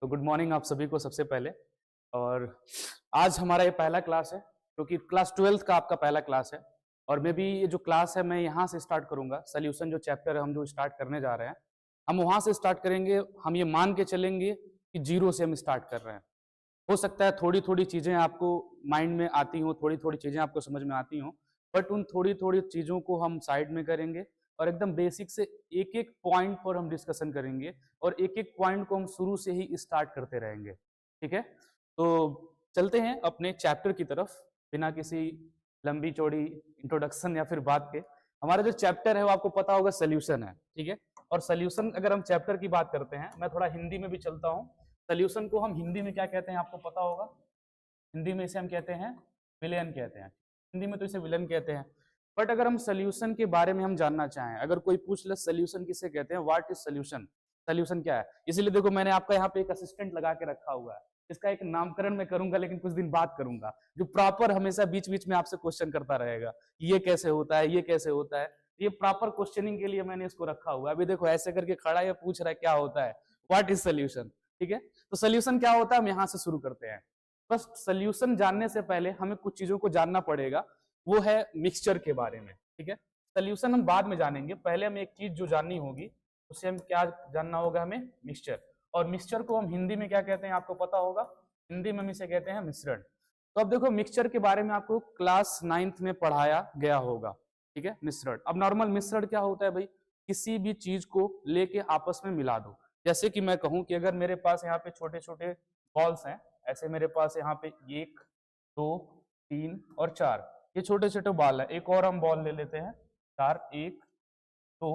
तो good morning आप सभी को सबसे पहले। और आज हमारा ये पहला क्लास है क्योंकि क्लास 12th का आपका पहला क्लास है। और मैं भी ये जो क्लास है मैं यहाँ से स्टार्ट करूँगा। सोल्यूशन जो चैप्टर है हम जो स्टार्ट करने जा रहे हैं हम वहाँ से स्टार्ट करेंगे। हम ये मान के चलेंगे कि जीरो से हम स्टार्ट कर रहे हैं। हो सकता है थोड़ी थोड़ी चीज़ें आपको माइंड में आती हों, थोड़ी थोड़ी चीज़ें आपको समझ में आती हों, बट उन थोड़ी थोड़ी चीज़ों को हम साइड में करेंगे और एकदम बेसिक से एक एक पॉइंट पर हम डिस्कशन करेंगे और एक एक पॉइंट को हम शुरू से ही स्टार्ट करते रहेंगे। ठीक है, तो चलते हैं अपने चैप्टर की तरफ बिना किसी लंबी चौड़ी इंट्रोडक्शन या फिर बात के। हमारा जो चैप्टर है वो आपको पता होगा सोल्यूशन है। ठीक है, और सोल्यूशन अगर हम चैप्टर की बात करते हैं, मैं थोड़ा हिंदी में भी चलता हूँ। सोल्यूशन को हम हिंदी में क्या कहते हैं आपको पता होगा। हिंदी में इसे हम कहते हैं विलेन कहते हैं। हिंदी में तो इसे विलेन कहते हैं। बट अगर हम सोल्यूशन के बारे में हम जानना चाहें, अगर कोई पूछ ले सोल्यूशन किसे कहते हैं, व्हाट इज सोल्यूशन, सोल्यूशन क्या है, इसीलिए देखो मैंने आपका यहाँ पे एक असिस्टेंट लगा के रखा हुआ है। इसका एक नामकरण मैं करूंगा लेकिन कुछ दिन बाद करूंगा, जो प्रॉपर हमेशा बीच बीच में आपसे क्वेश्चन करता रहेगा, ये कैसे होता है, ये कैसे होता है। ये प्रॉपर क्वेश्चनिंग के लिए मैंने इसको रखा हुआ है। अभी देखो ऐसे करके खड़ा है, पूछ रहा है क्या होता है, व्हाट इज सोल्यूशन। ठीक है, तो सोल्यूशन क्या होता है हम यहाँ से शुरू करते हैं। बस सोल्यूशन जानने से पहले हमें कुछ चीजों को जानना पड़ेगा, वो है मिक्सचर के बारे में। ठीक है, सोल्यूशन हम बाद में जानेंगे, पहले हमें एक चीज जो जाननी होगी उसे हम क्या जानना होगा, हमें मिक्सचर। और मिक्सचर को हम हिंदी में क्या कहते हैं आपको पता होगा, हिंदी में हम इसे कहते हैं मिश्रण। तो अब देखो मिक्सचर के बारे में आपको क्लास 9th में पढ़ाया गया होगा। ठीक है, मिश्रण। अब नॉर्मल मिश्रण क्या होता है भाई, किसी भी चीज को लेके आपस में मिला दो। जैसे कि मैं कहूं कि अगर मेरे पास यहाँ पे छोटे छोटे बॉल्स हैं, ऐसे मेरे पास यहाँ पे 1 2 3 और 4 ये छोटे छोटे बॉल है। एक और हम बॉल ले लेते हैं 4, 1 2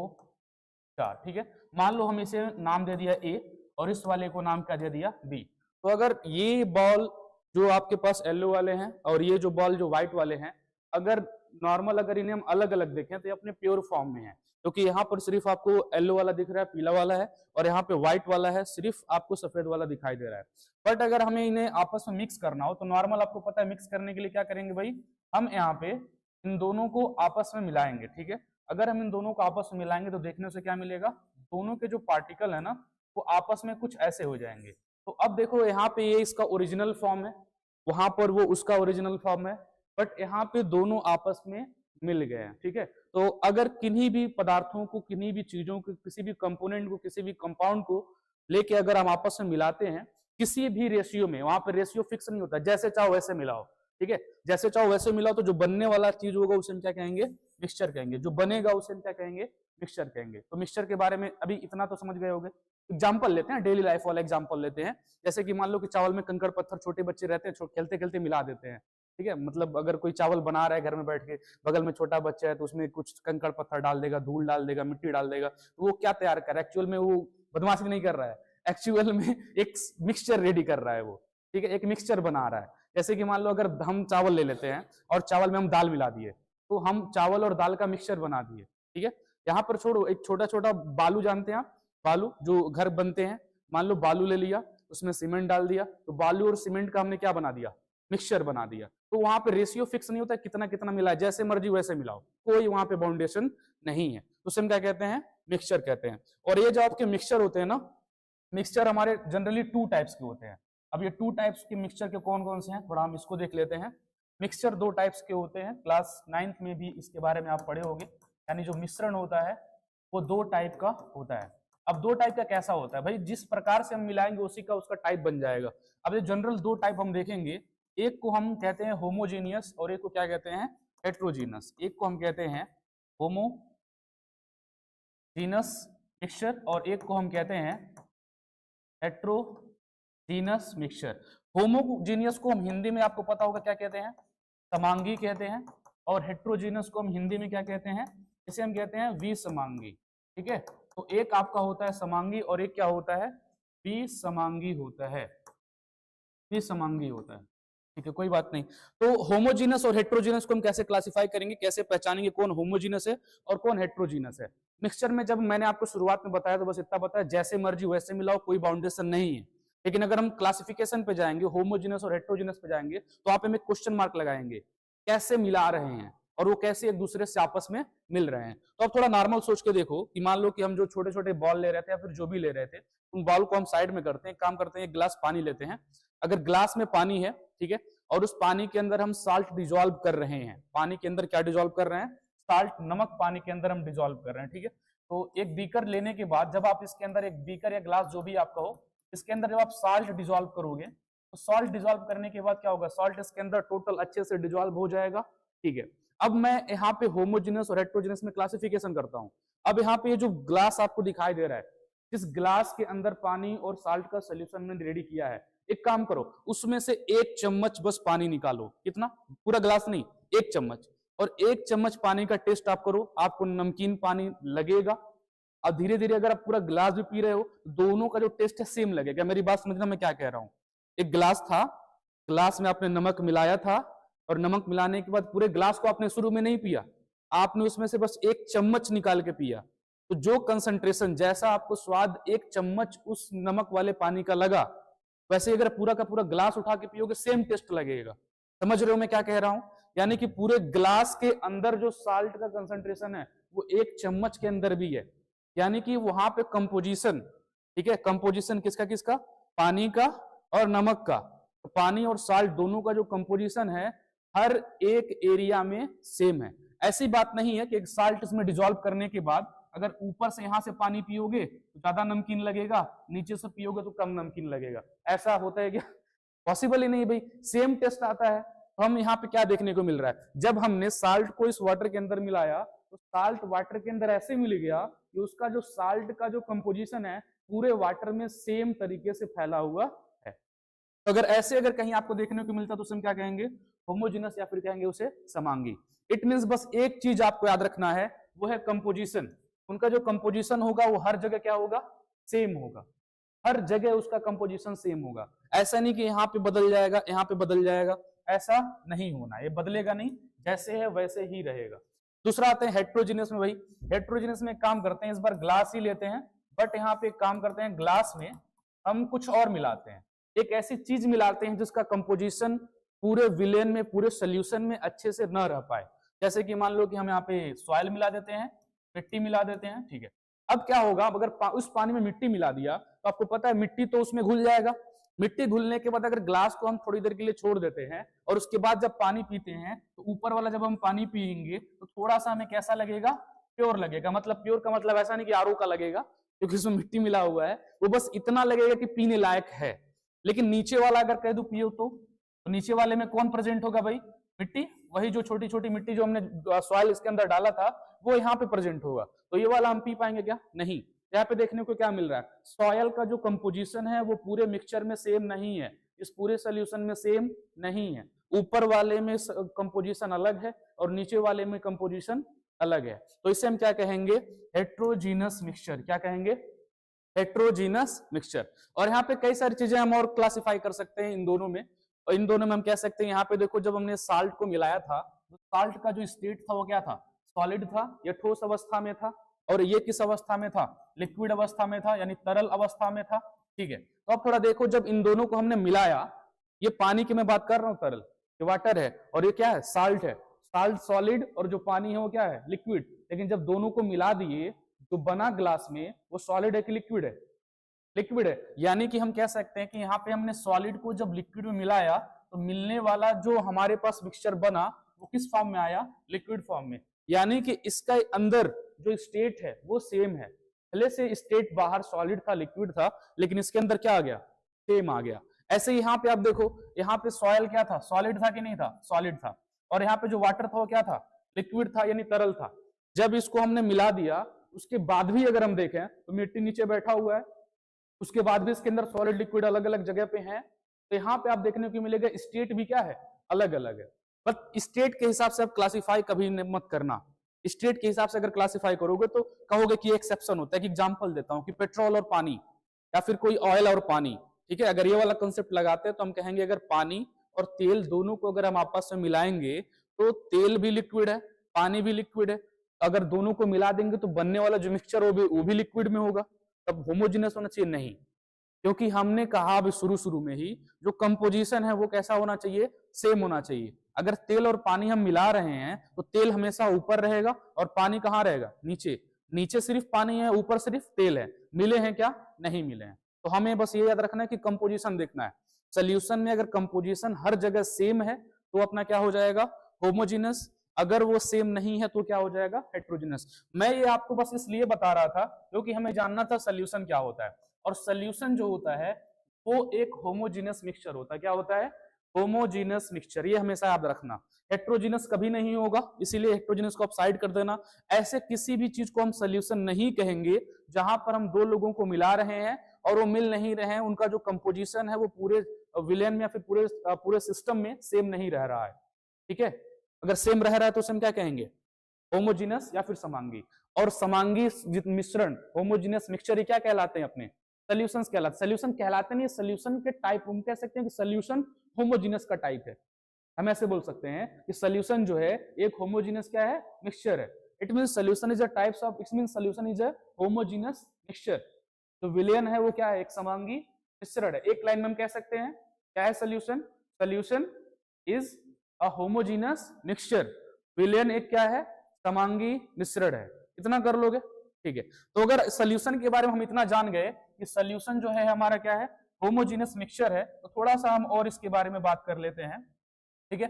4। ठीक है, मान लो हम इसे नाम दे दिया ए और इस वाले को नाम क्या दे दिया बी। तो अगर ये बॉल जो आपके पास येलो वाले हैं और ये जो बॉल जो व्हाइट वाले हैं, अगर नॉर्मल अगर इन्हें हम अलग अलग देखें तो ये अपने प्योर फॉर्म में है, क्योंकि यहाँ पर सिर्फ आपको येलो वाला दिख रहा है, पीला वाला है, और यहाँ पे व्हाइट वाला है, सिर्फ आपको सफेद वाला दिखाई दे रहा है। बट अगर हमें इन्हें आपस में मिक्स करना हो तो नॉर्मल आपको पता है मिक्स करने के लिए क्या करेंगे भाई, हम यहाँ पे इन दोनों को आपस में मिलाएंगे। ठीक है, अगर हम इन दोनों को आपस में मिलाएंगे तो देखने से क्या मिलेगा, दोनों के जो पार्टिकल है ना वो आपस में कुछ ऐसे हो जाएंगे। तो अब देखो यहाँ पे ये इसका ओरिजिनल फॉर्म है, वहां पर वो उसका ओरिजिनल फॉर्म है, बट यहाँ पे दोनों आपस में मिल गए हैं। ठीक है, तो अगर किन्हीं भी पदार्थों को, किन्हीं भी चीजों को, किसी भी कंपोनेंट को, किसी भी कंपाउंड को लेके अगर हम आपस में मिलाते हैं किसी भी रेशियो में, वहां पर रेशियो फिक्स नहीं होता, जैसे चाहो वैसे मिलाओ। ठीक है, जैसे चाहो वैसे मिलाओ, तो जो बनने वाला चीज होगा उसे हम क्या कहेंगे, मिक्सचर कहेंगे। जो बनेगा उसे हम क्या कहेंगे, मिक्सचर कहेंगे। तो मिक्सचर के बारे में अभी इतना तो समझ गए होंगे। एग्जाम्पल लेते हैं, डेली लाइफ वाला एग्जाम्पल लेते हैं। जैसे कि मान लो कि चावल में कंकड़ पत्थर छोटे बच्चे रहते हैं, खेलते खेलते मिला देते हैं। ठीक है, मतलब अगर कोई चावल बना रहा है घर में बैठ के, बगल में छोटा बच्चा है तो उसमें कुछ कंकड़ पत्थर डाल देगा, धूल डाल देगा, मिट्टी डाल देगा, तो वो क्या तैयार कर रहा है, एक्चुअल में वो बदमाशी नहीं कर रहा है, एक्चुअल में एक मिक्सचर रेडी कर रहा है वो। ठीक है, एक मिक्सचर बना रहा है। जैसे कि मान लो अगर हम चावल ले लेते हैं और चावल में हम दाल मिला दिए, तो हम चावल और दाल का मिक्सचर बना दिए। ठीक है, यहाँ पर छोड़ो, एक छोटा छोटा बालू जानते हैं आप, बालू जो घर बनते हैं, मान लो बालू ले लिया, उसमें सीमेंट डाल दिया, तो बालू और सीमेंट का हमने क्या बना दिया, मिक्सचर बना दिया। तो वहां पे रेशियो फिक्स नहीं होता, कितना कितना मिला है, जैसे मर्जी वैसे मिलाओ, कोई वहां पे बाउंडेशन नहीं है। तो उसे हम क्या कहते हैं, मिक्सचर कहते हैं। और ये जो आपके मिक्सचर होते हैं ना, मिक्सचर हमारे जनरली 2 टाइप्स के होते हैं। अब ये 2 टाइप्स के मिक्सचर के कौन कौन से हैं, थोड़ा हम इसको देख लेते हैं। मिक्सचर 2 टाइप्स के होते हैं, क्लास 9th में भी इसके बारे में आप पढ़े होंगे। यानी जो मिश्रण होता है वो 2 टाइप का होता है। अब 2 टाइप का कैसा होता है भाई, जिस प्रकार से हम मिलाएंगे उसी का उसका टाइप बन जाएगा। अब ये जनरल 2 टाइप हम देखेंगे, एक को हम कहते हैं होमोजीनियस और एक को क्या कहते हैं, हेट्रोजीनस। एक को हम कहते हैं होमोजीनस मिक्सचर और एक को हम कहते हैं हेट्रोजीनस मिक्सचर। होमोजीनियस को हम हिंदी में आपको पता होगा क्या कहते हैं, समांगी कहते हैं। और हेट्रोजीनस को हम हिंदी में क्या कहते हैं, इसे हम कहते हैं विसमांगी। ठीक है, तो एक आपका होता है समांगी और एक क्या होता है, विसमांगी होता है, विसमांगी होता है। ठीक है, कोई बात नहीं। तो होमोजीनस और हेट्रोजीनस को हम कैसे क्लासिफाई करेंगे, कैसे पहचानेंगे कौन होमोजीनस है और कौन हेट्रोजीनस है। मिक्सचर में जब मैंने आपको शुरुआत में बताया तो बस इतना बताया, जैसे मर्जी वैसे मिलाओ, कोई बाउंडेशन नहीं है। लेकिन अगर हम क्लासिफिकेशन पे जाएंगे, होमोजीनस और हेट्रोजीनस पे जाएंगे, तो आप हमें क्वेश्चन मार्क लगाएंगे, कैसे मिला रहे हैं, और वो कैसे एक दूसरे से आपस में मिल रहे हैं। तो अब थोड़ा नॉर्मल सोच के देखो कि मान लो कि हम जो छोटे छोटे बॉल ले रहे थे या फिर जो भी ले रहे थे, उन बॉल को हम साइड में करते हैं, काम करते हैं, एक गिलास पानी लेते हैं। अगर गिलास में पानी है, ठीक है, और उस पानी के अंदर हम साल्ट डिजोल्व कर रहे हैं, पानी के अंदर क्या डिजोल्व कर रहे हैं, साल्ट, नमक पानी के अंदर हम डिजोल्व कर रहे हैं, ठीक है। तो एक बीकर लेने के बाद जब आप इसके अंदर एक बीकर या ग्लास जो भी आप कहो, इसके अंदर जब आप साल्ट डिजोल्व करोगे तो सॉल्ट डिजोल्व करने के बाद क्या होगा, सॉल्ट इसके अंदर टोटल अच्छे से डिजोल्व हो जाएगा, ठीक है। अब मैं यहाँ पे होमोजेनस और हेट्रोजेनस में क्लासिफिकेशन करता हूँ। अब यहाँ पे ये जो ग्लास आपको दिखाई दे रहा है, इस ग्लास के अंदर पानी और साल्ट का सोल्यूशन मैंने रेडी किया है। एक काम करो, उसमें से 1 चम्मच बस पानी निकालो। कितना? पूरा ग्लास नहीं, 1 चम्मच। और 1 चम्मच पानी का टेस्ट आप करो, आपको नमकीन पानी लगेगा। अब धीरे धीरे अगर आप पूरा ग्लास भी पी रहे हो, दोनों का जो टेस्ट है सेम लगेगा। मेरी बात समझना मैं क्या कह रहा हूँ। एक ग्लास था, ग्लास में आपने नमक मिलाया था, और नमक मिलाने के बाद पूरे ग्लास को आपने शुरू में नहीं पिया, आपने उसमें से बस 1 चम्मच निकाल के पिया। तो जो कंसंट्रेशन, जैसा आपको स्वाद 1 चम्मच उस नमक वाले पानी का लगा, वैसे अगर पूरा का पूरा ग्लास उठा के पियोगे सेम टेस्ट लगेगा। समझ रहे हो मैं क्या कह रहा हूं? यानी कि पूरे ग्लास के अंदर जो साल्ट का कंसंट्रेशन है वो 1 चम्मच के अंदर भी है। यानी कि वहां पे कंपोजिशन, ठीक है, कंपोजिशन किसका किसका, पानी का और नमक का। तो पानी और साल्ट दोनों का जो कंपोजिशन है हर एक एरिया में सेम है। ऐसी बात नहीं है कि एक साल्ट इसमें डिजोल्व करने के बाद अगर ऊपर से यहां से पानी पियोगे तो ज्यादा नमकीन लगेगा, नीचे से पियोगे तो कम नमकीन लगेगा। ऐसा होता है क्या? पॉसिबल ही नहीं भाई, सेम टेस्ट आता है। तो हम यहाँ पे क्या देखने को मिल रहा है, जब हमने साल्ट को इस वाटर के अंदर मिलाया तो साल्ट वाटर के अंदर ऐसे मिल गया कि उसका जो साल्ट का जो कंपोजिशन है पूरे वाटर में सेम तरीके से फैला हुआ है। तो अगर ऐसे अगर कहीं आपको देखने को मिलता तो उसे हम क्या कहेंगे, होमोजेनस, या फिर कहेंगे उसे समांगी। इट मींस बस एक चीज आपको याद रखना है, वो है कंपोजिशन। उनका जो कंपोजिशन होगा वो हर जगह क्या होगा, सेम होगा। हर जगह उसका कंपोजिशन सेम होगा। ऐसा नहीं कि यहाँ पे बदल जाएगा, यहाँ पे बदल जाएगा, ऐसा नहीं होना, ये बदलेगा नहीं, जैसे है वैसे ही रहेगा। दूसरा आते हैं हेट्रोजीनियस में। भाई हेट्रोजीनियस में काम करते हैं, इस बार ग्लास ही लेते हैं, बट यहाँ पे काम करते हैं, ग्लास में हम कुछ और मिलाते हैं, एक ऐसी चीज मिलाते हैं जिसका कंपोजिशन पूरे विलेन में, पूरे सोल्यूशन में अच्छे से न रह पाए। जैसे कि मान लो कि हम यहाँ पे सॉइल मिला देते हैं, मिट्टी मिला देते हैं, ठीक है। अब क्या होगा, अगर उस पानी में मिट्टी मिला दिया तो आपको पता है मिट्टी तो उसमें घुल जाएगा। मिट्टी घुलने के बाद अगर ग्लास को हम थोड़ी देर के लिए छोड़ देते हैं और उसके बाद जब पानी पीते हैं तो ऊपर वाला जब हम पानी पिएंगे तो थोड़ा सा हमें कैसा लगेगा, प्योर लगेगा। मतलब प्योर का मतलब ऐसा नहीं कि आरओ का लगेगा, क्योंकि उसमें मिट्टी मिला हुआ है, वो बस इतना लगेगा कि पीने लायक है। लेकिन नीचे वाला अगर कह दो पियो तो नीचे वाले में कौन प्रेजेंट होगा भाई, मिट्टी। वही जो छोटी छोटी मिट्टी जो हमने सॉइल इसके अंदर डाला था वो यहाँ पे प्रेजेंट होगा। तो ये वाला हम पी पाएंगे क्या? नहीं। यहाँ पे देखने को क्या मिल रहा है, सॉयल का जो कंपोजिशन है वो पूरे मिक्सचर में सेम नहीं है, इस पूरे सोल्यूशन में सेम नहीं है। ऊपर वाले में कंपोजिशन अलग है और नीचे वाले में कंपोजिशन अलग है। तो इसे हम क्या कहेंगे, हेट्रोजीनस मिक्सचर। क्या कहेंगे? Heterogeneous mixture. और यहाँ पे कई सारी चीजें हम और क्लासिफाई कर सकते हैं इन दोनों में। और इन दोनों में हम कह सकते हैं, यहाँ पे देखो जब हमने साल्ट को मिलाया था तो साल्ट का जो स्टेट था वो क्या था, सॉलिड था या ठोस अवस्था में था। और ये किस अवस्था में था, लिक्विड अवस्था में था, यानी तरल अवस्था में था, ठीक है। तो अब थोड़ा देखो, जब इन दोनों को हमने मिलाया, ये पानी की मैं बात कर रहा हूँ, तरल, ये वाटर है, और ये क्या है, साल्ट है। साल्ट सॉलिड और जो पानी है वो क्या है, लिक्विड। लेकिन जब दोनों को मिला दिए जो बना ग्लास में, वो सॉलिड है कि लिक्विड है? लिक्विड है। यानी कि हम कह सकते हैं कि यहाँ पे हमने सॉलिड को जब लिक्विड में मिलाया तो मिलने वाला जो हमारे पास मिक्सचर बना वो किस फॉर्म में आया, लिक्विड फॉर्म में। यानी कि इसका अंदर जो स्टेट है वो सेम है। पहले से स्टेट बाहर सॉलिड था, लिक्विड था, लेकिन इसके अंदर क्या आ गया, सेम आ गया। ऐसे ही यहाँ पे आप देखो, यहाँ पे सॉइल क्या था, सॉलिड था कि नहीं था, सॉलिड था। और यहाँ पे जो वाटर था वो क्या था, लिक्विड था, यानी तरल था। जब इसको हमने मिला दिया उसके बाद भी अगर हम देखें तो मिट्टी नीचे बैठा हुआ है, उसके बाद भी इसके अंदर सॉलिड लिक्विड अलग अलग जगह पे हैं। तो यहाँ पे आप देखने को मिलेगा स्टेट भी क्या है, अलग अलग है। बट स्टेट के हिसाब से आप क्लासिफाई कभी मत करना। स्टेट के हिसाब से अगर क्लासिफाई करोगे तो कहोगे कि एक्सेप्शन होता है। कि एग्जांपल देता हूं कि पेट्रोल और पानी, या फिर कोई ऑयल और पानी, ठीक है। अगर ये वाला कंसेप्ट लगाते हैं तो हम कहेंगे अगर पानी और तेल दोनों को अगर हम आपस में मिलाएंगे तो तेल भी लिक्विड है, पानी भी लिक्विड है। अगर दोनों को मिला देंगे तो बनने वाला जो मिक्सचर वो भी लिक्विड में होगा। तब होमोजेनस होना चाहिए? नहीं, क्योंकि हमने कहा अभी शुरू में ही जो कंपोजिशन है वो कैसा होना चाहिए, सेम होना चाहिए। अगर तेल और पानी हम मिला रहे हैं तो तेल हमेशा ऊपर रहेगा और पानी कहाँ रहेगा, नीचे। नीचे सिर्फ पानी है, ऊपर सिर्फ तेल है। मिले हैं क्या, नहीं मिले हैं। तो हमें बस ये याद रखना है कि कंपोजिशन देखना है। सोल्यूशन में अगर कंपोजिशन हर जगह सेम है तो अपना क्या हो जाएगा, होमोजीनस। अगर वो सेम नहीं है तो क्या हो जाएगा, हेट्रोजीनस। मैं ये आपको बस इसलिए बता रहा था क्योंकि हमें जानना था सोल्यूशन क्या होता है। और सोल्यूशन जो होता है वो एक होमोजीनस मिक्सचर होता है। क्या होता है, होमोजीनस मिक्सचर। ये हमेशा याद रखना। हेट्रोजीनस कभी नहीं होगा, इसीलिए हेट्रोजीनस को आप साइड कर देना। ऐसे किसी भी चीज को हम सोल्यूशन नहीं कहेंगे जहां पर हम दो लोगों को मिला रहे हैं और वो मिल नहीं रहे हैं, उनका जो कंपोजिशन है वो पूरे विलेन में या फिर पूरे सिस्टम में सेम नहीं रह रहा है। ठीक है, अगर सेम रह रहा है तो उसे हम क्या कहेंगे, होमोजीनस या फिर समांगी। और समांगी मिश्रण, होमोजीनस मिक्सचर, ये क्या कहलाते हैं, अपने सॉल्यूशंस कहलाते। सॉल्यूशन कहलाते नहीं, सॉल्यूशन के टाइप हम कह सकते हैं कि सॉल्यूशन होमोजीनस का टाइप है। हम ऐसे बोल सकते हैं कि सॉल्यूशन जो है एक होमोजीनस क्या है, मिक्सचर है। It means solution is a types of, it means solution is a homogeneous mixture. तो विलयन है वो क्या है, एक समांगी मिश्रण है। एक लाइन में हम कह सकते हैं क्या है solution, solution is a homogeneous mixture. विलयन एक क्या है, समांगी मिश्रण है। इतना कर लोगे, ठीक है। तो अगर सॉल्यूशन के बारे में हम इतना जान गए कि सॉल्यूशन जो है हमारा क्या है, होमोजीनस मिक्सचर है, तो थोड़ा सा हम और इसके बारे में बात कर लेते हैं। ठीक है,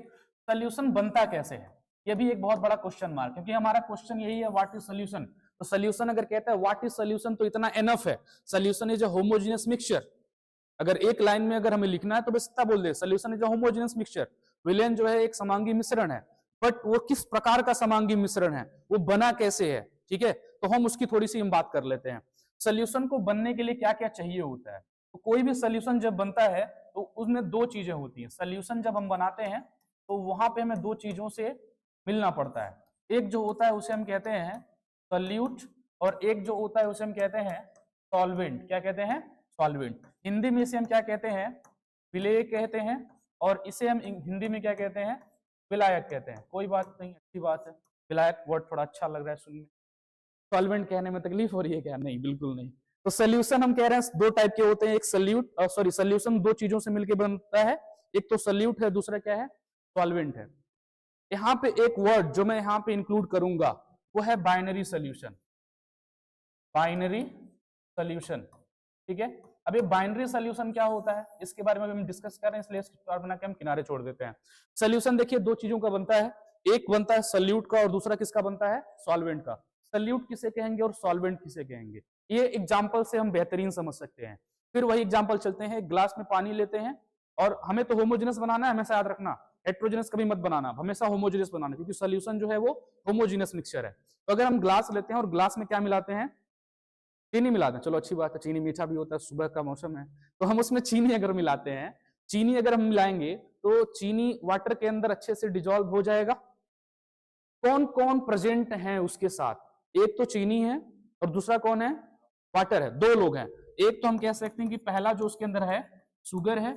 सॉल्यूशन बनता कैसे है, ये भी एक बहुत बड़ा क्वेश्चन मार्क, क्योंकि हमारा क्वेश्चन यही है, व्हाट इज सॉल्यूशन। तो सॉल्यूशन अगर कहता है व्हाट इज सॉल्यूशन तो इतना एनफ है। Solution is a homogeneous mixture. अगर एक लाइन में अगर हमें लिखना है तो बस इतना बोल दे, solution is a homogeneous mixture. Villain जो है एक समांगी मिश्रण है, बट वो किस प्रकार का समांगी मिश्रण है, वो बना कैसे है। ठीक है, तो हम उसकी थोड़ी सी हम बात कर लेते हैं। सॉल्यूशन को बनने के लिए क्या क्या चाहिए होता है। तो कोई भी सॉल्यूशन जब बनता है तो उसमें दो चीजें होती हैं। सॉल्यूशन जब हम बनाते हैं तो वहां पे हमें दो चीजों से मिलना पड़ता है। एक जो होता है उसे हम कहते हैं सॉल्यूट, और एक जो होता है उसे हम कहते हैं सॉल्वेंट। क्या कहते हैं, सॉल्वेंट। हिंदी में इसे हम क्या कहते हैं, विलेय कहते हैं, और इसे हम हिंदी में क्या कहते हैं, विलायक कहते हैं। कोई बात नहीं, अच्छी बात है, विलायक वर्ड थोड़ा अच्छा लग रहा है सुनने। सॉल्वेंट कहने में तकलीफ हो रही है क्या, नहीं बिल्कुल नहीं। तो सोल्यूशन हम कह रहे हैं दो टाइप के होते हैं, एक सॉल्यूट, सॉरी सोल्यूशन दो चीजों से मिलकर बनता है, एक तो सॉल्यूट है, दूसरा क्या है, सॉल्वेंट है। यहाँ पे एक वर्ड जो मैं यहाँ पे इंक्लूड करूंगा वो है बाइनरी सोल्यूशन। बाइनरी सोल्यूशन, ठीक है। अब ये बाइनरी सोल्यूशन क्या होता है इसके बारे में हम डिस्कस कर रहे हैं, इसलिए इसको बना के हम किनारे छोड़ देते हैं। सोल्यूशन देखिए दो चीजों का बनता है, एक बनता है सॉल्यूट का और दूसरा किसका बनता है, सॉल्वेंट का। सॉल्यूट किसे कहेंगे और सॉल्वेंट किसे कहेंगे, ये एग्जांपल से हम बेहतरीन समझ सकते हैं। फिर वही एग्जांपल चलते हैं, एक ग्लास में पानी लेते हैं, और हमें तो होमोजेनस बनाना है, हमेशा याद रखना, हेट्रोजेनस कभी मत बनाना, हमेशा होमोजेनस बनाना, क्योंकि सॉल्यूशन जो है वो होमोजेनस मिक्सचर है। तो अगर हम ग्लास लेते हैं और ग्लास में क्या मिलाते हैं, चीनी मिलाते हैं, चलो अच्छी बात है, चीनी मीठा भी होता है, सुबह का मौसम है, तो हम उसमें चीनी अगर मिलाते हैं, चीनी अगर हम मिलाएंगे तो चीनी वाटर के अंदर अच्छे से डिजोल्व हो जाएगा। कौन कौन प्रेजेंट है उसके साथ, एक तो चीनी है और दूसरा कौन है, वाटर है, दो लोग हैं। एक तो हम कह सकते हैं कि पहला जो उसके अंदर है शुगर है,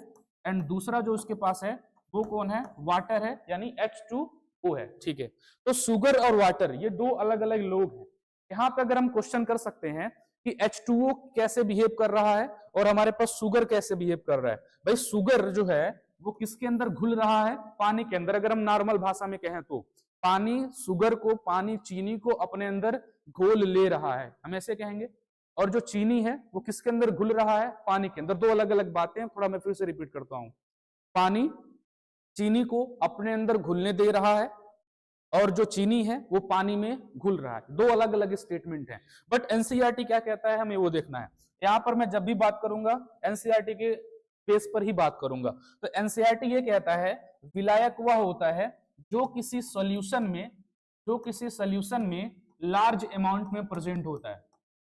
एंड दूसरा जो उसके पास है वो कौन है, वाटर है, यानी H2O है। ठीक है, तो शुगर और वाटर ये दो अलग अलग लोग हैं। यहाँ पे अगर हम क्वेश्चन कर सकते हैं कि H2O कैसे बिहेव कर रहा है और हमारे पास शुगर कैसे बिहेव कर रहा है। भाई शुगर जो है वो किसके अंदर घुल रहा है, पानी के अंदर। अगर हम नॉर्मल भाषा में कहें तो पानी शुगर को, पानी चीनी को अपने अंदर घोल ले रहा है, हम ऐसे कहेंगे। और जो चीनी है वो किसके अंदर घुल रहा है, पानी के अंदर। दो अलग अलग बातें, थोड़ा मैं फिर से रिपीट करता हूं। पानी चीनी को अपने अंदर घुलने दे रहा है और जो चीनी है वो पानी में घुल रहा है, दो अलग अलग स्टेटमेंट हैं। बट एनसीईआरटी क्या कहता है हमें वो देखना है। यहां पर मैं जब भी बात करूंगा एनसीईआरटी के बेस पर ही बात करूंगा। तो एनसीईआरटी ये कहता है विलायक वह होता है जो किसी सॉल्यूशन में लार्ज अमाउंट में प्रेजेंट होता है।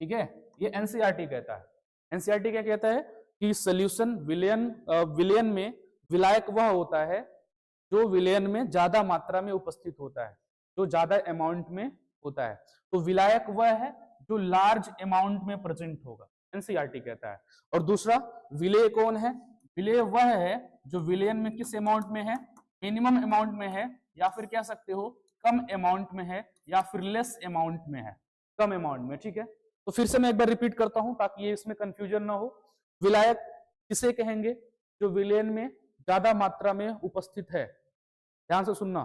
ठीक है, ये एनसीईआरटी कहता है। एनसीईआरटी क्या कहता है कि सॉल्यूशन विलयन में विलायक वह होता है जो विलयन में ज्यादा मात्रा में उपस्थित होता है, जो ज्यादा अमाउंट में होता है। तो विलायक वह है जो लार्ज अमाउंट में प्रेजेंट होगा, एनसीईआरटी कहता है। और दूसरा विलेय कौन है, विलेय वह है जो विलयन में किस अमाउंट में है, मिनिमम अमाउंट में है, या फिर कह सकते हो कम अमाउंट में है, या फिर लेस अमाउंट में है, कम अमाउंट में। ठीक है, तो फिर से मैं एक बार रिपीट करता हूं ताकि ये इसमें कंफ्यूजन ना हो। विलायक किसे कहेंगे, जो विलयन में ज्यादा मात्रा में उपस्थित है, ध्यान से सुनना,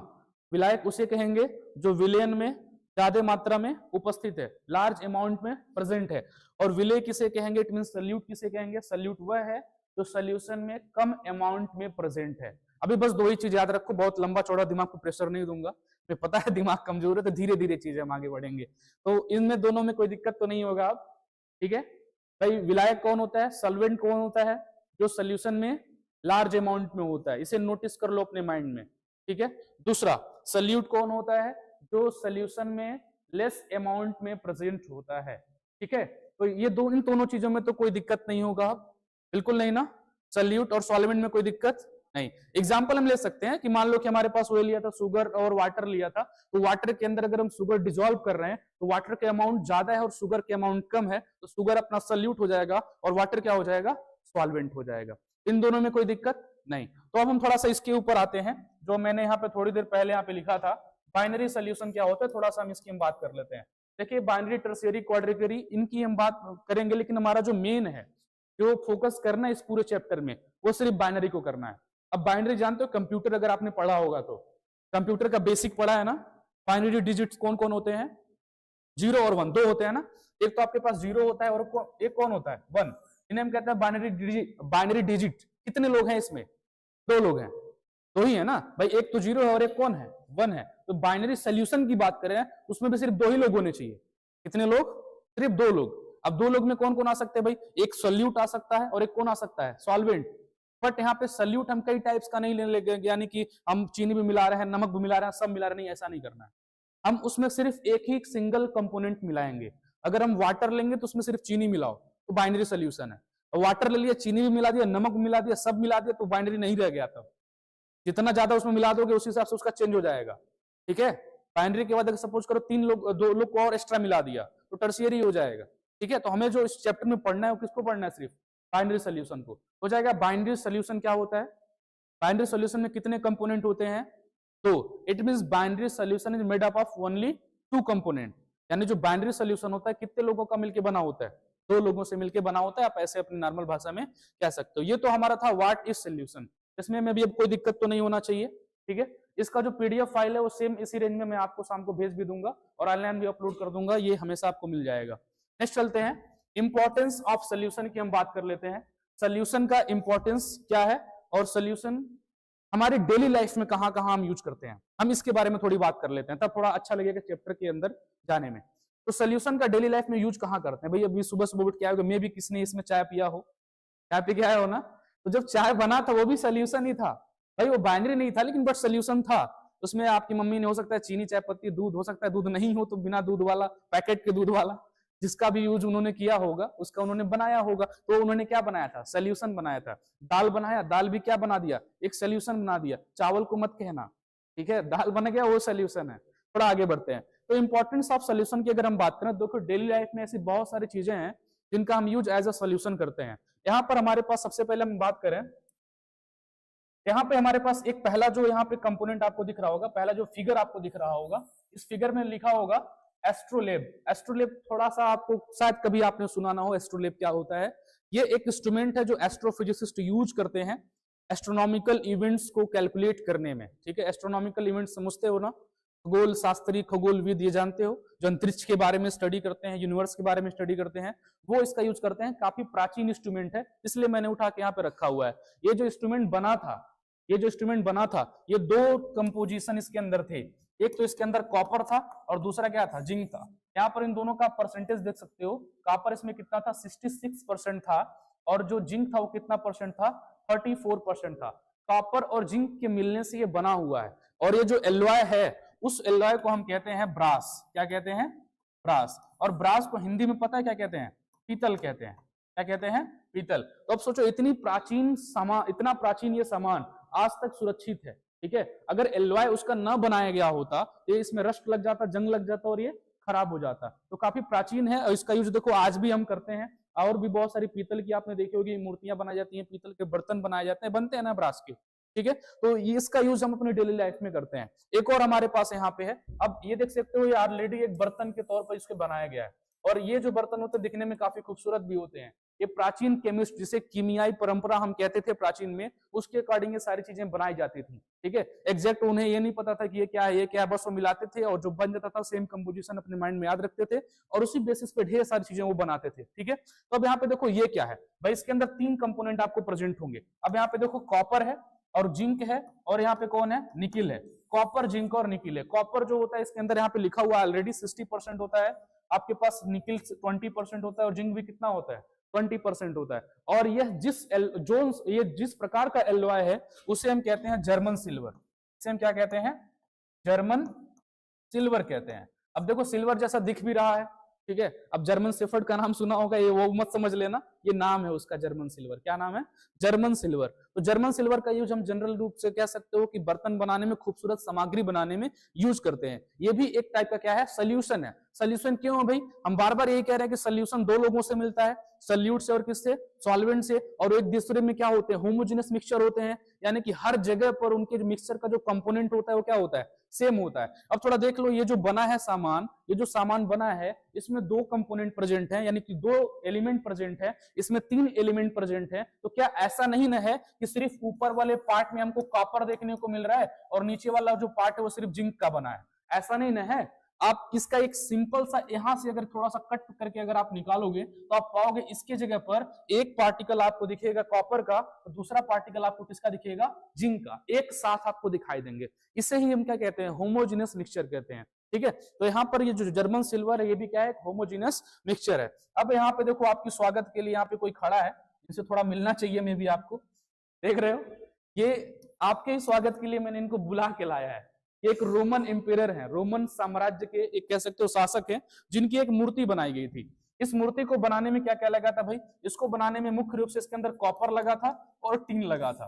विलायक उसे कहेंगे जो विलयन में ज्यादा मात्रा में उपस्थित है, लार्ज अमाउंट में प्रेजेंट है। और विलय किसे कहेंगे, इट मीन सल्यूट किसे कहेंगे, सल्यूट वह है जो सॉल्यूशन में कम अमाउंट में प्रेजेंट है। अभी बस दो ही चीज याद रखो, बहुत लंबा चौड़ा दिमाग को प्रेशर नहीं दूंगा, मुझे पता है दिमाग कमजोर है, तो धीरे धीरे चीजें हम आगे बढ़ेंगे। तो इनमें दोनों में कोई दिक्कत तो नहीं होगा अब, ठीक है भाई। विलायक कौन होता है, सॉल्वेंट कौन होता है, जो सोल्यूशन में लार्ज अमाउंट में होता है, इसे नोटिस कर लो अपने माइंड में, ठीक है। दूसरा सल्यूट कौन होता है, जो सोल्यूशन में लेस अमाउंट में प्रेजेंट होता है, ठीक है। तो ये दो, इन दोनों चीजों में तो कोई दिक्कत नहीं होगा, बिल्कुल नहीं ना, सल्यूट और सॉल्वेंट में कोई दिक्कत नहीं। एग्जाम्पल हम ले सकते हैं कि मान लो कि हमारे पास वो लिया था शुगर और वाटर लिया था, तो वाटर के अंदर अगर हम शुगर डिसॉल्व कर रहे हैं तो वाटर के अमाउंट ज्यादा है और शुगर के अमाउंट कम है, तो शुगर अपना सल्यूट हो जाएगा और वाटर क्या हो जाएगा, सॉल्वेंट हो जाएगा। इन दोनों में कोई दिक्कत नहीं। तो अब हम थोड़ा सा इसके ऊपर आते हैं, जो मैंने यहाँ पे थोड़ी देर पहले यहाँ पे लिखा था, बाइनरी सोल्यूशन क्या होता है, थोड़ा सा हम इसकी हम बात कर लेते हैं। देखिए बाइनरी, टर्शियरी, क्वाड्रिटरी, इनकी हम बात करेंगे, लेकिन हमारा जो मेन है, जो फोकस करना है इस पूरे चैप्टर में, वो सिर्फ बाइनरी को करना है। अब बाइनरी जानते हो, कंप्यूटर अगर आपने पढ़ा होगा तो कंप्यूटर का बेसिक पढ़ा है ना, बाइनरी डिजिट्स कौन कौन होते हैं, 0 और 1, दो होते हैं ना, एक तो आपके पास 0 होता है और एक कौन होता है, 1। इन्हें हम कहते हैं बाइनरी डिजिट। कितने लोग हैं इसमें, 2 लोग हैं, दो ही है ना भाई, एक तो 0 है और एक कौन है, 1 है। तो बाइनरी सोल्यूशन की बात करें उसमें भी सिर्फ 2 ही लोग होने चाहिए। कितने लोग, सिर्फ 2 लोग। अब 2 लोग में कौन कौन आ सकते हैं भाई, एक सोल्यूट आ सकता है और एक कौन आ सकता है, सॉल्वेंट। बट यहाँ पे सल्यूट हम कई टाइप्स का नहीं लेने लगे, यानी कि हम चीनी भी मिला रहे हैं, नमक भी मिला रहे हैं, सब मिला रहे हैं, नहीं, ऐसा नहीं करना है। हम उसमें सिर्फ एक ही सिंगल कंपोनेंट मिलाएंगे। अगर हम वाटर लेंगे तो उसमें सिर्फ चीनी मिलाओ तो बाइनरी सोल्यूशन है, और वाटर ले लिया, चीनी भी मिला दिया, नमक भी मिला दिया, सब मिला दिया, तो बाइनरी नहीं रह गया। तब जितना ज्यादा उसमें मिला दोगे उस हिसाब से उसका चेंज हो जाएगा, ठीक है। बाइनरी के बाद अगर सपोज करो 3 लोग, 2 लोग को और एक्स्ट्रा मिला दिया तो टर्शियरी हो जाएगा, ठीक है। तो हमें जो इस चैप्टर में पढ़ना है वो किसको पढ़ना है, सिर्फ बाइनरी सोल्यूशन को। हो जाएगा बाइनरी सोल्यूशन क्या होता है, बाइनरी सोल्यूशन में कितने कंपोनेंट होते हैं, तो it means binary solution is made up of only 2 component. यानी जो बाइनरी सोल्यूशन होता है कितने लोगों का मिलकर बना होता है, 2 लोगों से मिलकर बना होता है, आप ऐसे अपनी नॉर्मल भाषा में कह सकते हो। ये तो हमारा था व्हाट इज सोल्यूशन, इसमें में भी अब कोई दिक्कत तो नहीं होना चाहिए, ठीक है। इसका जो पीडीएफ फाइल है वो सेम इसी रेंज में मैं आपको शाम को भेज भी दूंगा और ऑनलाइन भी अपलोड कर दूंगा, ये हमेशा आपको मिल जाएगा। नेक्स्ट चलते हैं, इंपॉर्टेंस ऑफ सोल्यूशन की हम बात कर लेते हैं। सोल्यूशन का इंपॉर्टेंस क्या है और सोल्यूशन हमारी डेली लाइफ में कहां कहां हम यूज करते हैं, हम इसके बारे में थोड़ी बात कर लेते हैं, तब थोड़ा अच्छा लगेगा चैप्टर के अंदर जाने में। तो सोल्यूशन का डेली लाइफ में यूज कहां करते हैं भाई, अभी सुबह सुबह उठ के आए हो, मे भी किसने इसमें चाय पिया हो, चाय पी के आए हो ना, तो जब चाय बना था वो भी सोल्यूशन ही था भाई, वो बाइनरी नहीं था लेकिन बट सोल्यूशन था। उसमें आपकी मम्मी ने हो सकता है चीनी, चाय पत्ती, दूध, हो सकता है दूध नहीं हो तो बिना दूध वाला, पैकेट के दूध वाला, जिसका भी यूज उन्होंने किया होगा उसका उन्होंने बनाया होगा। तो उन्होंने क्या बनाया था, सोल्यूशन बनाया था। दाल बनाया, दाल भी क्या बना दिया, एक सोल्यूशन बना दिया। चावल को मत कहना, ठीक है, दाल बन गया वो सोल्यूशन है। थोड़ा आगे बढ़ते हैं, तो इंपॉर्टेंस ऑफ सोल्यूशन की अगर हम बात करें, देखो डेली लाइफ में ऐसी बहुत सारी चीजें हैं जिनका हम यूज एज अ सोल्यूशन करते हैं। यहाँ पर हमारे पास सबसे पहले हम बात करें, यहाँ पे हमारे पास एक पहला जो यहाँ पे कंपोनेंट आपको दिख रहा होगा, पहला जो फिगर आपको दिख रहा होगा, इस फिगर में लिखा होगा एस्ट्रोलेब। एस्ट्रोलेब थोड़ा सा आपको शायद कभी आपने सुना ना हो, एस्ट्रोलेब क्या होता है। ये एक इंस्ट्रूमेंट है जो एस्ट्रोफिजिसिस्ट यूज करते हैं एस्ट्रोनॉमिकल इवेंट्स को कैलकुलेट करने में, ठीक है। एस्ट्रोनॉमिकल इवेंट्स समझते हो ना, खगोल शास्त्री, खगोलविद, ये जानते हो, जो अंतरिक्ष के बारे में स्टडी करते हैं, यूनिवर्स के बारे में स्टडी करते हैं, वो इसका यूज करते हैं। काफी प्राचीन इंस्ट्रूमेंट है, इसलिए मैंने उठा के यहाँ पे रखा हुआ है। ये जो इंस्ट्रूमेंट बना था, ये जो इंस्ट्रूमेंट बना था, ये 2 कंपोजिशन इसके अंदर थे। एक तो इसके अंदर कॉपर था और दूसरा क्या था, जिंक था। यहाँ पर इन दोनों का परसेंटेज देख सकते हो, कॉपर इसमें कितना था, 66% था, और जो जिंक था वो कितना परसेंट था, 34% था। कॉपर और जिंक के मिलने से ये बना हुआ है। और ये जो एलॉय है, उस एलॉय को हम कहते हैं ब्रास। क्या कहते हैं, ब्रास। और ब्रास को हिंदी में पता है क्या कहते हैं, पीतल कहते हैं। क्या कहते हैं, पीतल। तो अब सोचो इतनी प्राचीन सामान, इतना प्राचीन ये सामान आज तक सुरक्षित है, ठीक है। अगर एलॉय उसका न बनाया गया होता तो इसमें रस्ट लग जाता, जंग लग जाता और ये खराब हो जाता। तो काफी प्राचीन है और इसका यूज देखो आज भी हम करते हैं। और भी बहुत सारी पीतल की आपने देखी होगी मूर्तियां बनाई जाती हैं, पीतल के बर्तन बनाए जाते हैं, बनते हैं ना ब्रास के, ठीक है। तो ये इसका यूज हम अपनी डेली लाइफ में करते हैं। एक और हमारे पास यहाँ पे है, अब ये देख सकते हो, ये ऑलरेडी एक बर्तन के तौर पर इसको बनाया गया है। और ये जो बर्तन होते हैं दिखने में काफी खूबसूरत भी होते हैं, ये प्राचीन केमिस्ट, जिसे कीमियाई परंपरा हम कहते थे प्राचीन में, उसके अकॉर्डिंग ये सारी चीजें बनाई जाती थी। ठीक है, एग्जैक्ट उन्हें ये नहीं पता था कि ये क्या है, ये क्या है, बस वो मिलाते थे और जो बन जाता था सेम कंपोजिशन अपने माइंड में याद रखते थे और उसी बेसिस पे ढेर सारी चीजें वो बनाते थे। ठीक है, तो अब यहाँ पे देखो ये क्या है भाई, इसके अंदर 3 कंपोनेंट आपको प्रेजेंट होंगे। अब यहाँ पे देखो कॉपर है और जिंक है और यहाँ पे कौन है, निकिल है। कॉपर, जिंक और निकिल है। कॉपर जो होता है इसके अंदर यहाँ पे लिखा हुआ ऑलरेडी 60% होता है, आपके पास निकिल 20% होता है और जिंक भी कितना होता है, 20% होता है। और यह जिस प्रकार का एलॉय है उसे हम कहते हैं जर्मन सिल्वर। इसे हम क्या कहते हैं, जर्मन सिल्वर कहते हैं। अब देखो सिल्वर जैसा दिख भी रहा है, ठीक है। अब जर्मन शेफर्ड का नाम सुना होगा, ये वो मत समझ लेना, ये नाम है उसका जर्मन सिल्वर। क्या नाम है, जर्मन सिल्वर। तो जर्मन सिल्वर का यूज हम जनरल रूप से कह सकते हो कि बर्तन बनाने में, खूबसूरत सामग्री बनाने में यूज करते हैं। ये भी एक टाइप का क्या है, सोल्यूशन है। सोल्यूशन क्यों है भाई, हम बार बार यही कह रहे हैं कि सोल्यूशन 2 लोगों से मिलता है, सॉल्यूट से और किससे, सॉल्वेंट से, और एक दूसरे में क्या होते हैं, होमोजेनियस मिक्सचर होते हैं, यानी कि हर जगह पर उनके मिक्सचर का जो कंपोनेंट होता है वो क्या होता है, सेम होता है। अब थोड़ा देख लो, ये जो बना है सामान, ये जो सामान बना है इसमें 2 कंपोनेंट प्रेजेंट है, यानी कि 2 एलिमेंट प्रेजेंट है, इसमें 3 एलिमेंट प्रेजेंट है। तो क्या ऐसा नहीं न है कि सिर्फ ऊपर वाले पार्ट में हमको कॉपर देखने को मिल रहा है और नीचे वाला जो पार्ट है वो सिर्फ जिंक का बना है, ऐसा नहीं न है। आप इसका एक सिंपल सा यहां से अगर थोड़ा सा कट करके अगर आप निकालोगे तो आप पाओगे इसके जगह पर एक पार्टिकल आपको दिखेगा कॉपर का, तो दूसरा पार्टिकल आपको किसका दिखेगा, जिंक का, एक साथ आपको दिखाई देंगे। इसे ही हम क्या कहते हैं, होमोजेनियस मिक्सचर कहते हैं। ठीक है, तो यहाँ पर ये जो जर्मन सिल्वर है ये भी क्या है, होमोजेनियस मिक्सचर है। अब यहाँ पे देखो आपके स्वागत के लिए यहाँ पे कोई खड़ा है, इनसे थोड़ा मिलना चाहिए, मैं भी आपको, देख रहे हो, ये आपके ही स्वागत के लिए मैंने इनको बुला के लाया है। एक रोमन एम्पायर है, रोमन साम्राज्य के एक कह सकते हो शासक हैं, जिनकी एक मूर्ति बनाई गई थी। इस मूर्ति को बनाने में क्या क्या लगा था भाई, इसको बनाने में मुख्य रूप से इसके अंदर कॉपर लगा था और टीन लगा था।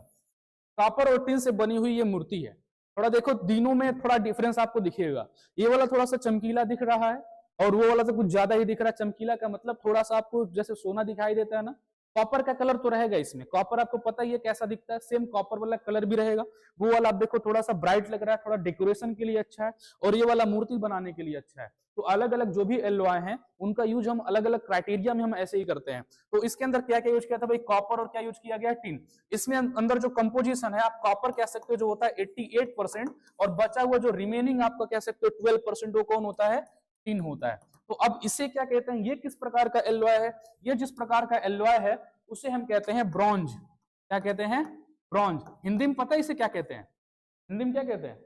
कॉपर और टीन से बनी हुई ये मूर्ति है। थोड़ा देखो दिनों में थोड़ा डिफरेंस आपको दिखेगा, ये वाला थोड़ा सा चमकीला दिख रहा है और वो वाला तो कुछ ज्यादा ही दिख रहा है। चमकीला का मतलब थोड़ा सा आपको जैसे सोना दिखाई देता है ना, कॉपर का कलर तो रहेगा इसमें। कॉपर आपको पता ही है कैसा दिखता है, सेम कॉपर वाला कलर भी रहेगा। वो वाला आप देखो थोड़ा सा ब्राइट लग रहा है, थोड़ा डेकोरेशन के लिए अच्छा है, और ये वाला मूर्ति बनाने के लिए अच्छा है। तो अलग अलग जो भी एलॉय हैं उनका यूज हम अलग अलग क्राइटेरिया में हम ऐसे ही करते हैं। तो इसके अंदर क्या क्या यूज किया था भाई, कॉपर और क्या यूज किया गया, टीन। इसमें अंदर जो कंपोजिशन है आप कॉपर कह सकते हो जो होता है 88%, और बचा हुआ जो रिमेनिंग आपका कह सकते हो 12% वो कौन होता है, टीन होता है। तो अब इसे क्या कहते हैं, ये किस प्रकार का एलॉय है, ये जिस प्रकार का एलॉय है उसे हम कहते हैं ब्रॉन्ज। क्या कहते हैं, ब्रॉन्ज। हिंदी में पता है इसे क्या कहते हैं, हिंदी में क्या कहते हैं,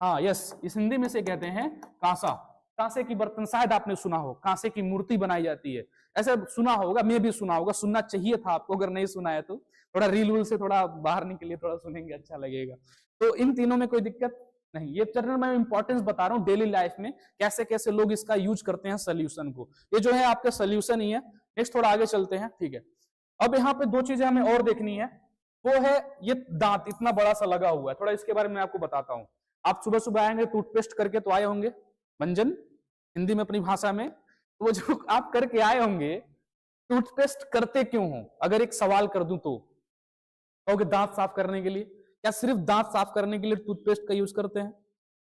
हाँ यस, इस हिंदी में से कहते हैं कांसा। कांसे की बर्तन, शायद आपने सुना हो, कांसे की मूर्ति बनाई जाती है, ऐसा सुना होगा, मैं भी सुना होगा, सुनना चाहिए था आपको, अगर नहीं सुना है तो थोड़ा रील वूल से थोड़ा बाहर निकलिए, थोड़ा सुनेंगे अच्छा लगेगा। तो इन तीनों में कोई दिक्कत नहीं, ये चैनल मैं इंपॉर्टेंस बता रहा हूँ डेली लाइफ में कैसे कैसे लोग इसका यूज करते हैं सोल्यूशन को। ये जो है आपका सोल्यूशन ही है। नेक्स्ट थोड़ा आगे चलते हैं, ठीक है। अब यहाँ पे 2 चीजें हमें और देखनी है, वो है ये दांत इतना बड़ा सा लगा हुआ है, थोड़ा इसके बारे में आपको बताता हूँ। आप सुबह सुबह आएंगे टूथपेस्ट करके तो आए होंगे, मंजन हिंदी में अपनी भाषा में, तो वो जो आप करके आए होंगे, टूथपेस्ट करते क्यों हो, अगर एक सवाल कर दूं तो कहोगे दांत साफ करने के लिए। क्या सिर्फ दांत साफ करने के लिए टूथपेस्ट का यूज करते हैं?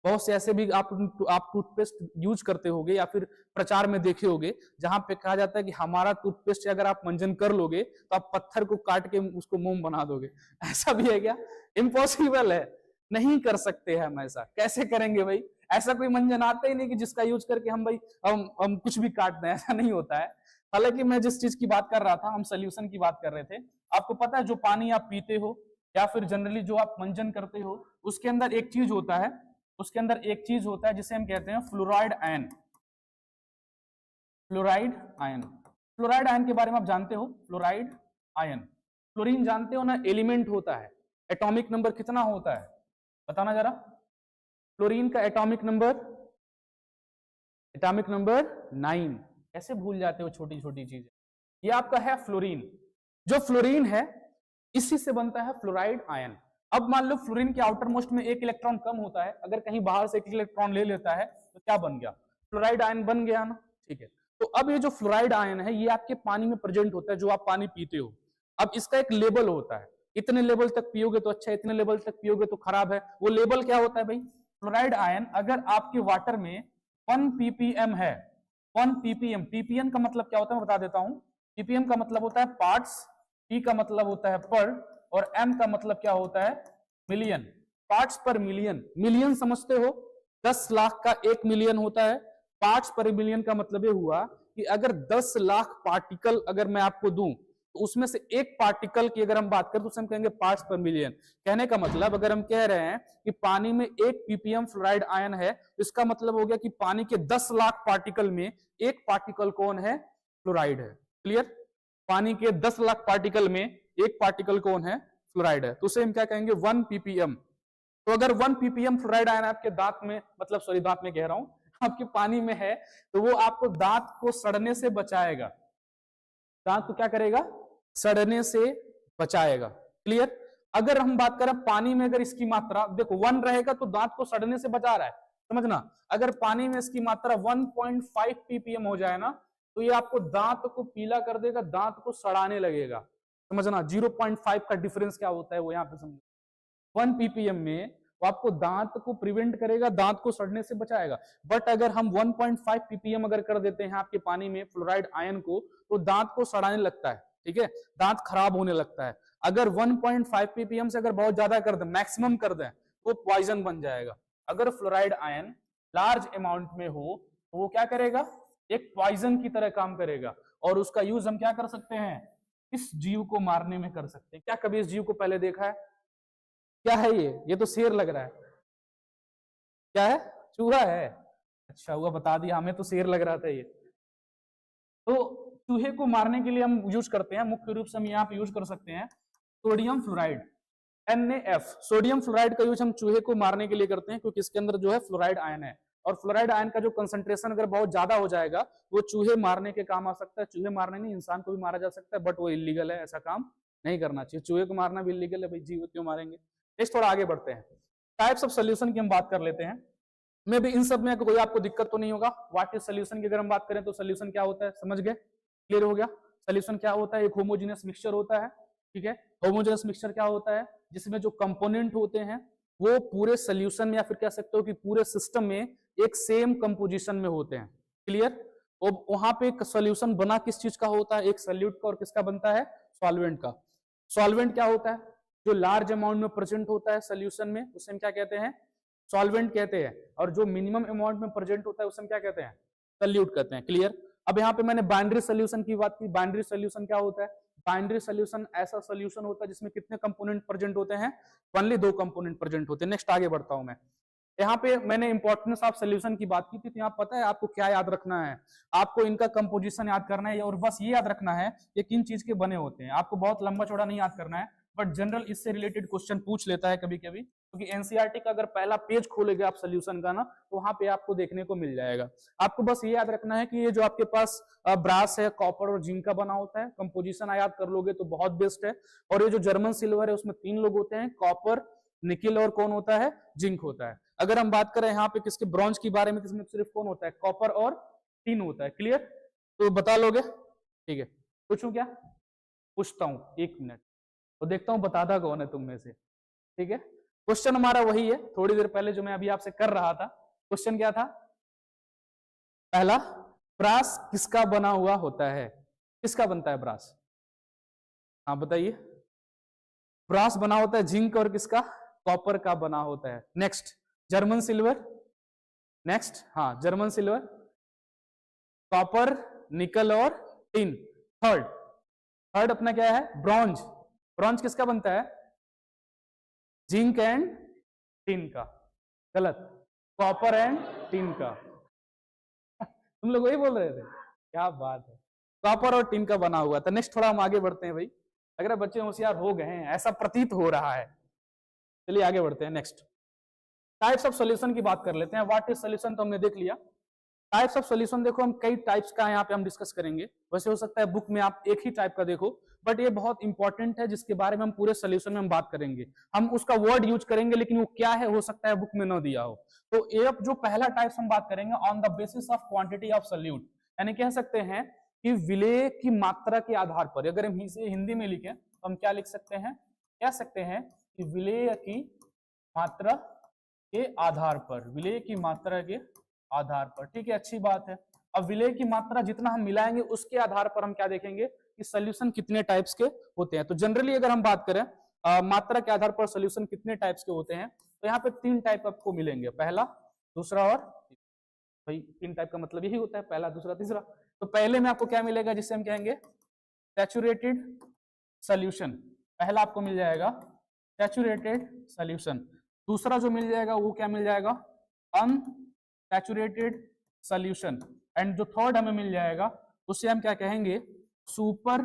बहुत से ऐसे भी आप टूथपेस्ट यूज करते होगे या फिर प्रचार में देखे होगे जहां पे कहा जाता है कि हमारा टूथपेस्ट अगर आप मंजन कर लोगे तो आप पत्थर को काट के उसको मोम बना दोगे। ऐसा भी है क्या? इम्पॉसिबल है, नहीं कर सकते हम ऐसा। कैसे करेंगे भाई, ऐसा कोई मंजन आता ही नहीं कि जिसका यूज करके हम भाई हम कुछ भी काट दें, ऐसा नहीं होता है। हालांकि मैं जिस चीज की बात कर रहा था, हम सोल्यूशन की बात कर रहे थे। आपको पता है जो पानी आप पीते हो या फिर जनरली जो आप मंजन करते हो, उसके अंदर एक चीज होता है, उसके अंदर एक चीज होता है जिसे हम कहते हैं fluoride ion. Fluoride ion, fluoride ion के बारे में आप जानते हो, फ्लोराइड आयन। फ्लोरीन जानते हो ना, एलिमेंट होता है, एटॉमिक नंबर कितना होता है बताना जरा। फ्लोरीन का एटॉमिक नंबर 9। कैसे भूल जाते हो छोटी छोटी चीजें। ये आपका है फ्लोरीन। जो फ्लोरीन है इसी से बनता है फ्लोराइड आयन। अब मान लो फ्लोरीन के आउटर मोस्ट में 1 इलेक्ट्रॉन कम होता है, अगर कहीं बाहर से 1 इलेक्ट्रॉन ले लेता है तो क्या बन गया, फ्लोराइड आयन बन गया ना, ठीक है। तो अब ये जो फ्लोराइड आयन है ये आपके पानी में प्रेजेंट होता है, जो आप पानी पीते हो। अब इसका एक लेवल होता है, इतने लेवल तक पियोगे तो अच्छा, इतने लेवल तक पियोगे तो खराब है। वो लेवल क्या होता है भाई, फ्लोराइड आयन अगर आपके वाटर में 1 ppm है, 1 ppm, ppm का मतलब क्या होता है मैं बता देता हूं। ppm का मतलब होता है पार्ट्स, p का मतलब होता है पर, और m का मतलब क्या होता है, मिलियन, पार्ट्स पर मिलियन। मिलियन समझते हो, 10 लाख का 1 मिलियन होता है। पार्ट्स पर मिलियन का मतलब ये हुआ कि अगर 10 लाख पार्टिकल अगर मैं आपको दूं, तो उसमें से एक पार्टिकल की अगर हम बात करें तो उसे हम कहेंगे पार्ट्स पर मिलियन। कहने का मतलब अगर हम कह रहे हैं कि पानी में 1 ppm फ्लोराइड आयन है, तो इसका मतलब हो गया कि पानी के 10 लाख पार्टिकल में एक पार्टिकल कौन है, फ्लोराइड है। क्लियर? पानी के 10 लाख पार्टिकल में एक पार्टिकल कौन है, फ्लोराइड है। तो उसे हम क्या कहेंगे, 1 ppm। तो अगर 1 ppm फ्लोराइड आयन आपके दांत में, मतलब सॉरी दांत में कह रहा हूं, आपके पानी में है, तो वो आपको दांत को सड़ने से बचाएगा। दांत को क्या करेगा, सड़ने से बचाएगा। क्लियर? अगर हम बात करें पानी में, अगर इसकी मात्रा देखो 1 रहेगा तो दांत को सड़ने से बचा रहा है, समझना। अगर पानी में इसकी मात्रा 1.5 ppm हो जाए ना, तो ये आपको दांत को पीला कर देगा, दांत को सड़ाने लगेगा, समझना। 0.5 का डिफरेंस क्या होता है वो यहाँ पे समझो। 1 ppm में वो आपको दांत को प्रिवेंट करेगा, दांत को सड़ने से बचाएगा। बट अगर हम 1.5 ppm अगर कर देते हैं आपके पानी में फ्लोराइड आयन को, तो दांत को सड़ाने लगता है, ठीक है, दांत खराब होने लगता है। अगर 1.5 ppm से अगर बहुत ज्यादा कर दें, मैक्सिमम कर दें, तो पॉइजन बन जाएगा। अगर फ्लोराइड आयन लार्ज अमाउंट में हो तो वो क्या करेगा, एक पॉइजन की तरह काम करेगा, और उसका यूज हम क्या कर सकते हैं, इस जीव को मारने में कर सकते हैं। क्या कभी इस जीव को पहले देखा है? क्या है ये तो शेर लग रहा है। क्या है? चूहा है। अच्छा हुआ बता दिया, हमें तो शेर लग रहा था ये। तो चूहे को मारने के लिए हम यूज करते हैं, मुख्य रूप से हम यहाँ पे यूज कर सकते हैं sodium fluoride, NaF। Sodium fluoride का यूज हम चूहे को मारने के लिए करते हैं, क्योंकि इसके अंदर जो है फ्लोराइड आयन है, और फ्लोराइड आयन का जो कंसंट्रेशन अगर बहुत ज्यादा हो जाएगा, वो चूहे मारने के काम आ सकता है। चूहे मारने नहीं, इंसान को भी मारा जा सकता है, बट वो इलीगल है, ऐसा काम नहीं करना चाहिए। चूहे को मारना भी इलीगल है भाई, जीव क्यों मारेंगे। नेक्स्ट थोड़ा आगे बढ़ते हैं, टाइप्स ऑफ सोल्यूशन की हम बात कर लेते हैं। मे भी इन सब में कोई आपको दिक्कत तो नहीं होगा। व्हाट इज सोल्यूशन की अगर हम बात करें तो सोल्यूशन क्या होता है, समझ गए, क्लियर हो गया। सोल्यूशन क्या होता है, एक होमोजेनियस मिक्सचर होता है, ठीक है। होमोजेनियस मिक्सचर क्या होता है, जिसमें जो कंपोनेंट होते हैं वो पूरे सोल्यूशन में, या फिर कह सकते हो कि पूरे सिस्टम में एक सेम कंपोजिशन में होते हैं। क्लियर? और वहां पे एक सोल्यूशन बना किस चीज का होता है, एक सॉल्यूट का, और किसका बनता है, सॉल्वेंट का। सॉल्वेंट क्या होता है, जो लार्ज अमाउंट में प्रेजेंट होता है सोल्यूशन में, उसे हम क्या कहते हैं, सॉल्वेंट कहते हैं। और जो मिनिमम अमाउंट में प्रेजेंट होता है उसे हम क्या कहते हैं, सॉल्यूट कहते हैं। क्लियर? अब यहाँ पे मैंने बाइनरी सोल्यूशन की बात की। बाइनरी सोल्यूशन क्या होता है, बाइनरी सोल्यूशन ऐसा सोल्यूशन होता है जिसमें कितने कंपोनेंट प्रेजेंट होते हैं, ओनली 2 कंपोनेंट प्रेजेंट होते हैं। नेक्स्ट आगे बढ़ता हूं मैं। यहाँ पे मैंने इंपॉर्टेंस ऑफ सोल्यूशन की बात की थी, तो यहाँ पता है आपको क्या याद रखना है, आपको इनका कंपोजिशन याद करना है, और बस ये याद रखना है ये किन चीज के बने होते हैं। आपको बहुत लंबा चौड़ा नहीं याद करना है, बट जनरल इससे रिलेटेड क्वेश्चन पूछ लेता है कभी कभी, क्योंकि एनसीईआरटी का अगर पहला पेज खोलेंगे आप सोल्यूशन का ना, तो वहां पे आपको देखने को मिल जाएगा। आपको बस ये याद रखना है कि ये जो आपके पास ब्रास है, कॉपर और जिंक का बना होता है, कंपोजिशन याद कर लोगे तो बहुत बेस्ट है। और ये जो जर्मन सिल्वर है उसमें 3 लोग होते हैं, कॉपर, निकिल और कौन होता है, जिंक होता है। अगर हम बात करें यहाँ पे किसके, ब्रॉन्ज की बारे में, किसमें सिर्फ कौन होता है, कॉपर और टिन होता है। क्लियर? तो बता लोगे? ठीक है, पूछूं क्या? पूछता हूं, 1 मिनट, तो देखता हूं बताता कौन है तुम में से। ठीक है, क्वेश्चन हमारा वही है थोड़ी देर पहले जो मैं अभी आपसे कर रहा था। क्वेश्चन क्या था, पहला, ब्रास किसका बना हुआ होता है, किसका बनता है ब्रास? हाँ बताइए। ब्रास बना होता है जिंक और किसका, कॉपर का बना होता है। Next, German silver. नेक्स्ट, हाँ जर्मन सिल्वर, कॉपर, निकल और टिन। थर्ड, थर्ड अपना क्या है, ब्रॉन्ज। ब्रॉन्ज किसका बनता है, जिंक एंड टिन का। गलत, कॉपर एंड टिन का। तुम लोग वही बोल रहे थे, क्या बात है, कॉपर और टिन का बना हुआ था। नेक्स्ट थोड़ा हम आगे बढ़ते हैं भाई, अगर बच्चे होशियार हो गए हैं, ऐसा प्रतीत हो रहा है। चलिए आगे बढ़ते हैं। नेक्स्ट, टाइप्स ऑफ सॉल्यूशन की बात कर लेते हैं। व्हाट इज सॉल्यूशन तो हमने देख लिया। टाइप्स ऑफ सॉल्यूशन देखो, हम कई टाइप्स का यहाँ पे हम डिस्कस करेंगे। वैसे हो सकता है बुक में आप एक ही टाइप का देखो, बट ये बहुत इंपॉर्टेंट है, जिसके बारे में हम पूरे सॉल्यूशन में हम बात करेंगे। हम उसका वर्ड यूज करेंगे, लेकिन वो क्या है हो सकता है बुक में न दिया हो। तो ये जो पहला टाइप्स हम बात करेंगे, on the basis of quantity of solute, यानी कह सकते हैं कि विलेय की मात्रा के आधार पर। अगर हम इसे हिंदी में लिखें तो हम क्या लिख सकते हैं, कह सकते हैं कि विलेय की मात्रा के आधार पर, विलेय की मात्रा के आधार पर। ठीक है, अच्छी बात है। अब विलेय की मात्रा जितना हम मिलाएंगे उसके आधार पर हम क्या देखेंगे कि सोल्यूशन कितने टाइप्स के होते हैं। तो जनरली अगर हम बात करें मात्रा के आधार पर सोल्यूशन कितने टाइप्स के होते हैं, तो यहाँ पे 3 टाइप आपको मिलेंगे, पहला, दूसरा और भाई 3 टाइप का मतलब यही होता है, पहला, दूसरा, तीसरा। तो पहले में आपको क्या मिलेगा जिसे हम कहेंगे सैचुरेटेड सोल्यूशन, पहला आपको मिल जाएगा सैचुरेटेड सोल्यूशन। दूसरा जो मिल जाएगा वो क्या मिल जाएगा, अनसैचुरेटेड सोल्यूशन। एंड जो थर्ड हमें मिल जाएगा उसे हम क्या कहेंगे, सुपर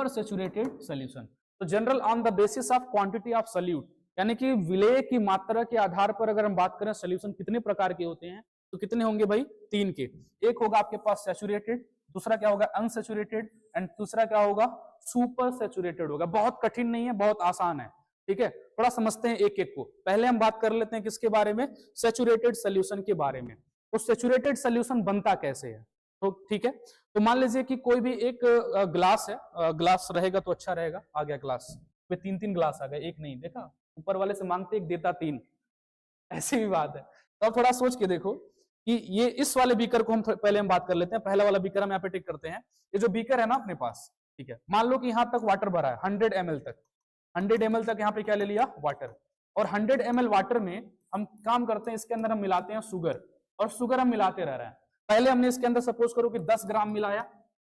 सैचुरेटेड सोल्यूशन। तो general on the basis of quantity of solute, यानी कि विलेय की मात्रा के आधार पर अगर हम बात करें सोल्यूशन कितने प्रकार के होते हैं, तो कितने होंगे भाई, 3 के। एक होगा आपके पास सैचुरेटेड, दूसरा क्या होगा अनसैचुरेटेड, एंड तीसरा क्या होगा सुपर सैचुरेटेड होगा। बहुत कठिन नहीं है, बहुत आसान है, ठीक है। थोड़ा समझते हैं एक एक को। पहले हम बात कर लेते हैं किसके बारे में, सैचुरेटेड सोल्यूशन के बारे में। तो सैचुरेटेड सोल्यूशन बनता कैसे है, तो ठीक है। तो मान लीजिए कि कोई भी एक ग्लास है, ग्लास रहेगा तो अच्छा रहेगा, आ गया ग्लास में 3 ग्लास आ गए, एक नहीं, देखा ऊपर वाले से मांगते एक देता 3, ऐसी भी बात है। तो अब थोड़ा सोच के देखो कि ये इस वाले बीकर को हम पहले हम बात कर लेते हैं। पहला वाला बीकर हम यहाँ पे टिक करते हैं। ये जो बीकर है ना अपने पास, ठीक है, मान लो कि यहाँ तक वाटर भरा है 100 ml तक, 100 ml तक यहाँ पे क्या ले लिया, वाटर। और 100 ml वाटर में हम काम करते हैं, इसके अंदर हम मिलाते हैं शुगर, और शुगर हम मिलाते रह रहे हैं। पहले हमने इसके अंदर सपोज करो कि 10 ग्राम मिलाया,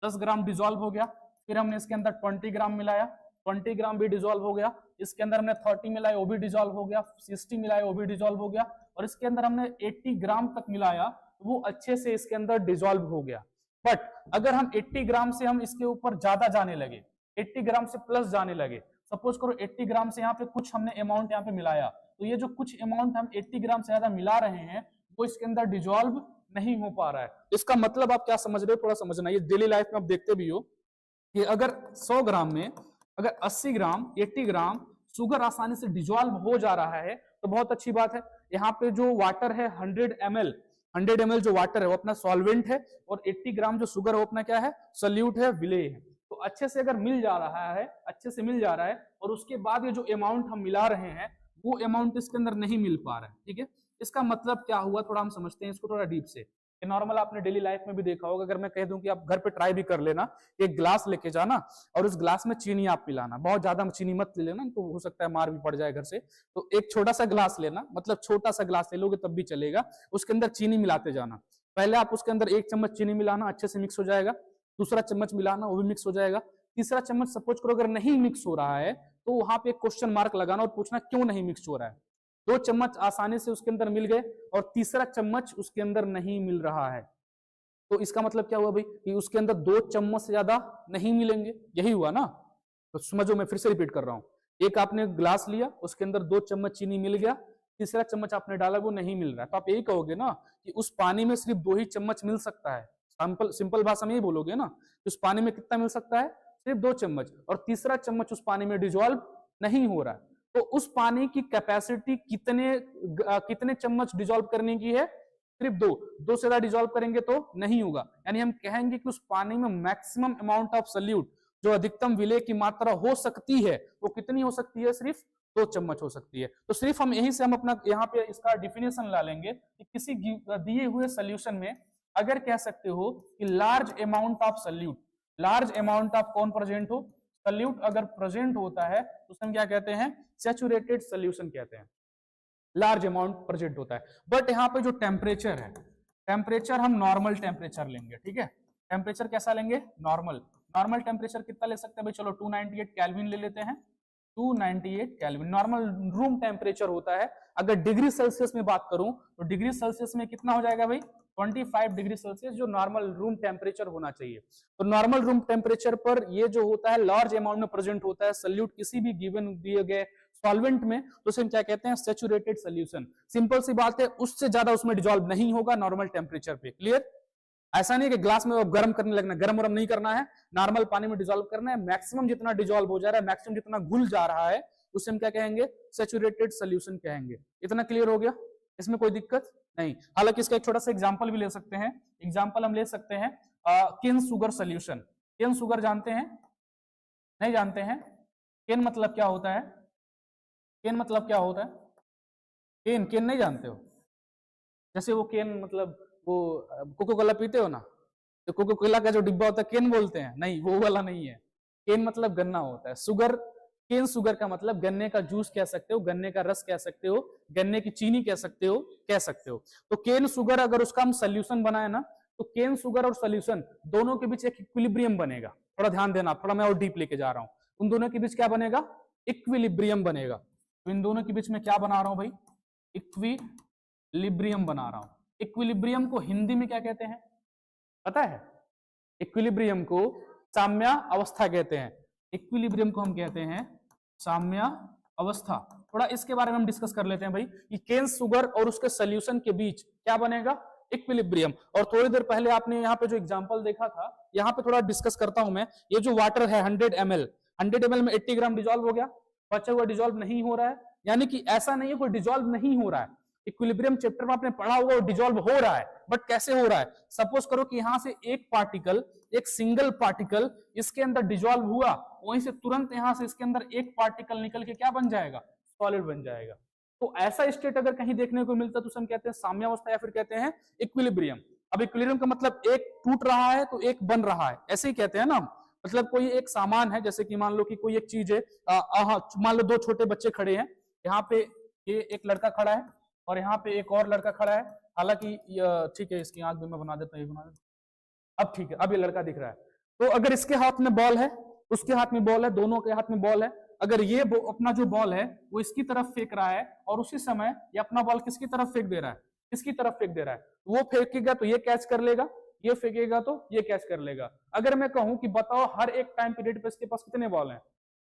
10 ग्राम डिजोल्व हो गया। फिर हमने इसके अंदर 20 ग्राम मिलाया, 20 ग्राम भी डिजोल्व हो गया। इसके अंदर हमने 30 मिलाया, वो भी डिजोल्व हो गया। 60 मिलाया, वो भी डिजोल्व हो गया। और इसके अंदर हमने 80 ग्राम तक मिलाया, वो अच्छे से इसके अंदर डिजोल्व हो गया। बट अगर हम 80 ग्राम से हम इसके ऊपर ज्यादा जाने लगे, 80 ग्राम से प्लस जाने लगे, सपोज करो 80 ग्राम से यहाँ पे कुछ हमने अमाउंट यहाँ पे मिलाया, तो ये जो कुछ अमाउंट हम 80 ग्राम से ज्यादा मिला रहे हैं वो इसके अंदर डिजोल्व नहीं हो पा रहा है। इसका मतलब आप क्या समझ रहे हो, थोड़ा समझना। ये डेली लाइफ में आप देखते भी हो कि अगर 100 ग्राम में अगर 80 ग्राम 80 ग्राम शुगर आसानी से डिजोल्व हो जा रहा है तो बहुत अच्छी बात है। यहाँ पे जो वाटर है 100 ml जो वाटर है वो अपना सॉल्वेंट है, और 80 ग्राम जो शुगर है वो अपना क्या है, सोल्यूट है, विलेय है। तो अच्छे से अगर मिल जा रहा है, अच्छे से मिल जा रहा है, और उसके बाद ये जो अमाउंट हम मिला रहे हैं वो अमाउंट इसके अंदर नहीं मिल पा रहा है, ठीक है। इसका मतलब क्या हुआ, थोड़ा हम समझते हैं इसको थोड़ा डीप से। नॉर्मल आपने डेली लाइफ में भी देखा होगा, अगर मैं कह दूं कि आप घर पे ट्राई भी कर लेना, एक ग्लास लेके जाना और उस ग्लास में चीनी आप पिलाना, बहुत ज्यादा चीनी मत ले लेना, तो हो सकता है मार भी पड़ जाए घर से। तो एक छोटा सा ग्लास लेना, मतलब छोटा सा ग्लास ले लोगे तब भी चलेगा, उसके अंदर चीनी मिलाते जाना। पहले आप उसके अंदर 1 चम्मच चीनी मिलाना, अच्छे से मिक्स हो जाएगा। दूसरा चम्मच मिलाना, वो भी मिक्स हो जाएगा। तीसरा चम्मच सपोज करो अगर नहीं मिक्स हो रहा है तो वहां पे एक क्वेश्चन मार्क लगाना और पूछना क्यों नहीं मिक्स हो रहा है। 2 चम्मच आसानी से उसके अंदर मिल गए और तीसरा चम्मच उसके अंदर नहीं मिल रहा है, तो इसका मतलब क्या हुआ भाई कि उसके अंदर 2 चम्मच से ज्यादा नहीं मिलेंगे, यही हुआ ना। तो समझो, मैं फिर से रिपीट कर रहा हूं। एक आपने ग्लास लिया, उसके अंदर 2 चम्मच चीनी मिल गया, तीसरा चम्मच आपने डाला वो नहीं मिल रहा है, तो आप यही कहोगे ना कि उस पानी में सिर्फ 2 ही चम्मच मिल सकता है। सिंपल भाषा में यही बोलोगे ना, उस पानी में कितना मिल सकता है, सिर्फ 2 चम्मच, और तीसरा चम्मच उस पानी में डिजोल्व नहीं हो रहा है। तो उस पानी की कैपेसिटी कितने चम्मच डिजोल्व करने की है, सिर्फ 2 से ज्यादा डिजोल्व करेंगे तो नहीं होगा। यानी हम कहेंगे कि उस पानी में मैक्सिमम अमाउंट ऑफ सोल्यूट, जो अधिकतम विलेय की मात्रा हो सकती है, वो कितनी हो सकती है, सिर्फ 2 चम्मच हो सकती है। तो सिर्फ हम यहीं से हम अपना यहाँ पे इसका डिफिनेशन ला लेंगे कि किसी दिए हुए सोल्यूशन में अगर कह सकते हो कि large amount of solute, large amount of कौन प्रेजेंट हो, सोल्यूट अगर प्रेजेंट होता है तो उसे हम क्या कहते हैं, सैचुरेटेड सोल्यूशन कहते हैं। लार्ज अमाउंट प्रेजेंट होता है। बट यहाँ पे जो टेम्परेचर है, टेम्परेचर हम नॉर्मल टेम्परेचर लेंगे, ठीक है। टेम्परेचर कैसा लेंगे, नॉर्मल टेम्परेचर कितना ले सकते हैं भाई, चलो 298 केल्विन ले लेते हैं। 298 केल्विन नॉर्मल रूम टेम्परेचर होता है। अगर डिग्री सेल्सियस में बात करूं तो डिग्री सेल्सियस में कितना हो जाएगा भाई, 25 डिग्री सेल्सियस जो नॉर्मल रूम टेम्परेचर होना चाहिए। तो नॉर्मल रूम टेम्परेचर पर ये जो होता है लार्ज अमाउंट में प्रेजेंट होता है सोल्यूट किसी भी गिवन दिए गए सॉल्वेंट में, तो उसे क्या कहते हैं, सैचुरेटेड सोल्यूशन। सिंपल सी बात है, उससे ज्यादा उसमें डिजोल्व नहीं होगा नॉर्मल टेम्परेचर पे। क्लियर? ऐसा नहीं कि ग्लास में गर्म करने लगना, गर्म वरम नहीं करना है, नॉर्मल पानी में डिजोल्व करना है। मैक्सिमम जितना डिजोल्व हो जा रहा है, मैक्सिमम जितना घुल जा रहा है, उसे हम क्या कहेंगे, सैचुरेटेड सोल्यूशन कहेंगे। इतना क्लियर हो गया, इसमें कोई दिक्कत नहीं। हालांकि इसका एक छोटा सा एग्जांपल भी ले सकते हैं। एग्जांपल हम ले सकते हैं cane sugar solution. Cane sugar जानते हैं, नहीं जानते हैं? केन मतलब क्या होता है, केन मतलब क्या होता है, केन नहीं जानते हो? जैसे वो केन, मतलब वो कोको कोला पीते हो ना, तो कोको कोला का जो डिब्बा होता है केन बोलते हैं, नहीं वो वाला नहीं है। केन मतलब गन्ना होता है। सुगर, केन सुगर का मतलब गन्ने का जूस कह सकते हो, गन्ने का रस कह सकते हो, गन्ने की चीनी कह सकते हो, कह सकते हो। तो केन सुगर अगर उसका हम सोल्यूशन बनाए ना, तो केन सुगर और सोल्यूशन दोनों के बीच एक इक्विलिब्रियम बनेगा। थोड़ा ध्यान देना, थोड़ा मैं और डीप लेके जा रहा हूं। उन दोनों के बीच क्या बनेगा? इक्विलिब्रियम बनेगा। तो इन दोनों के बीच में क्या बना रहा हूं भाई? इक्विलिब्रियम बना रहा हूं। इक्विलिब्रियम को हिंदी में क्या कहते हैं पता है? इक्विलिब्रियम को साम्य अवस्था कहते हैं। इक्विलिब्रियम को हम कहते हैं साम्य अवस्था। थोड़ा इसके बारे में हम डिस्कस कर लेते हैं भाई कि केन सुगर और उसके सोल्यूशन के बीच क्या बनेगा? इक्विलिब्रियम। और थोड़ी देर पहले आपने यहाँ पे जो एग्जांपल देखा था, यहाँ पे थोड़ा डिस्कस करता हूं मैं। ये जो वाटर है 100 ml, 100 ml में 80 ग्राम डिजोल्व हो गया, बचा हुआ डिजोल्व नहीं हो रहा है। यानी कि ऐसा नहीं है कोई डिजोल्व नहीं हो रहा है, इक्विलिब्रियम चैप्टर में आपने पढ़ा होगा, डिजोल्व हो रहा है। बट कैसे हो रहा है? सपोज करो कि यहां से एक पार्टिकल, एक सिंगल पार्टिकल इसके अंदर डिजोल्व हुआ, वहीं से तुरंत यहां से इसके अंदर एक पार्टिकल निकल के क्या बन जाएगा? सॉलिड बन जाएगा। तो ऐसा स्टेट अगर कहीं देखने को मिलता है तो हम कहते हैं साम्यावस्था या फिर कहते हैं इक्विलिब्रियम। अब इक्विलिब्रियम का मतलब एक टूट रहा है तो एक बन रहा है, ऐसे ही कहते हैं ना हम। मतलब कोई एक सामान है, जैसे कि मान लो कि कोई एक चीज है, मान लो दो छोटे बच्चे खड़े हैं, यहाँ पे ये एक लड़का खड़ा है और यहाँ पे एक और लड़का खड़ा है। हालांकि ठीक है, इसकी आंख भी मैं बना देता हूँ, ये बना देता। अब ठीक है, अब ये लड़का दिख रहा है। तो अगर इसके हाथ में बॉल है, उसके हाथ में बॉल है, दोनों के हाथ में बॉल है, अगर ये अपना जो बॉल है वो इसकी तरफ फेंक रहा है और उसी समय ये अपना बॉल किसकी तरफ फेंक दे रहा है? किसकी तरफ फेंक दे रहा है? वो फेंकेगा तो ये कैच कर लेगा, ये फेंकेगा तो ये कैच कर लेगा। अगर मैं कहूं कि बताओ हर एक टाइम पीरियड पे इसके पास कितने बॉल हैं,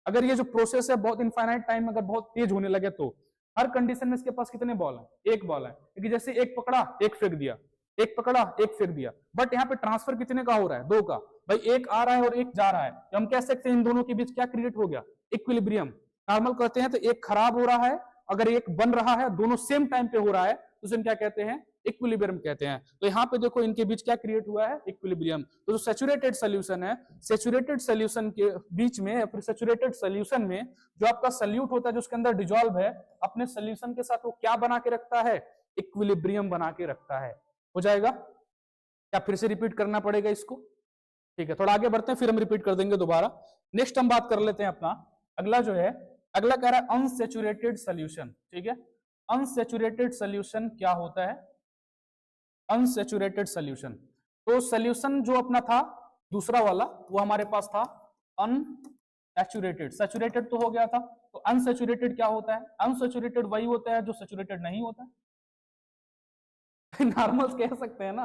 अगर ये जो प्रोसेस है बहुत इनफाइनाइट टाइम अगर बहुत तेज होने लगे तो हर कंडीशन में इसके पास कितने बॉल हैं? एक बॉल है। क्योंकि जैसे एक पकड़ा एक फेंक दिया, एक पकड़ा एक फेंक दिया। बट यहाँ पे ट्रांसफर कितने का हो रहा है? दो का। भाई एक आ रहा है और एक जा रहा है, तो हम कह सकते हैं इन दोनों के बीच क्या क्रिएट हो गया? इक्विलिब्रियम। नॉर्मल कहते हैं तो एक खराब हो रहा है, अगर एक बन रहा है, दोनों सेम टाइम पे हो रहा है, तो उसे क्या कहते हैं? इक्विलिब्रियम कहते हैं। तो यहाँ पे देखो इनके बीच क्या क्रिएट हुआ है? इक्विलिब्रियम। तो जो सैचुरेटेड सोल्यूशन है, सैचुरेटेड सोल्यूशन के बीच में या फिर सैचुरेटेड सोल्यूशन में जो आपका सल्यूट होता है, जो उसके अंदर डिजोल्व है, अपने सोल्यूशन के साथ वो क्या बना के रखता है? इक्विलिब्रियम बना के रखता है। हो जाएगा क्या? फिर से रिपीट करना पड़ेगा इसको? ठीक है, थोड़ा आगे बढ़ते हैं, फिर हम रिपीट कर देंगे दोबारा। नेक्स्ट हम बात कर लेते हैं अपना अगला जो है, अगला कह रहा है अनसैचुरेटेड सोल्यूशन। ठीक है, अनसैचुरेटेड सोल्यूशन क्या होता है? अनसैचुरेटेड सोल्यूशन, तो सोल्यूशन जो अपना था दूसरा वाला वो हमारे पास था अनसैचुरेटेड। सैचुरेटेड तो हो गया था, तो अनसैचुरेटेड क्या होता है? अनसैचुरेटेड वही होता है जो सैचुरेटेड नहीं होता। नॉर्मल कह सकते हैं ना,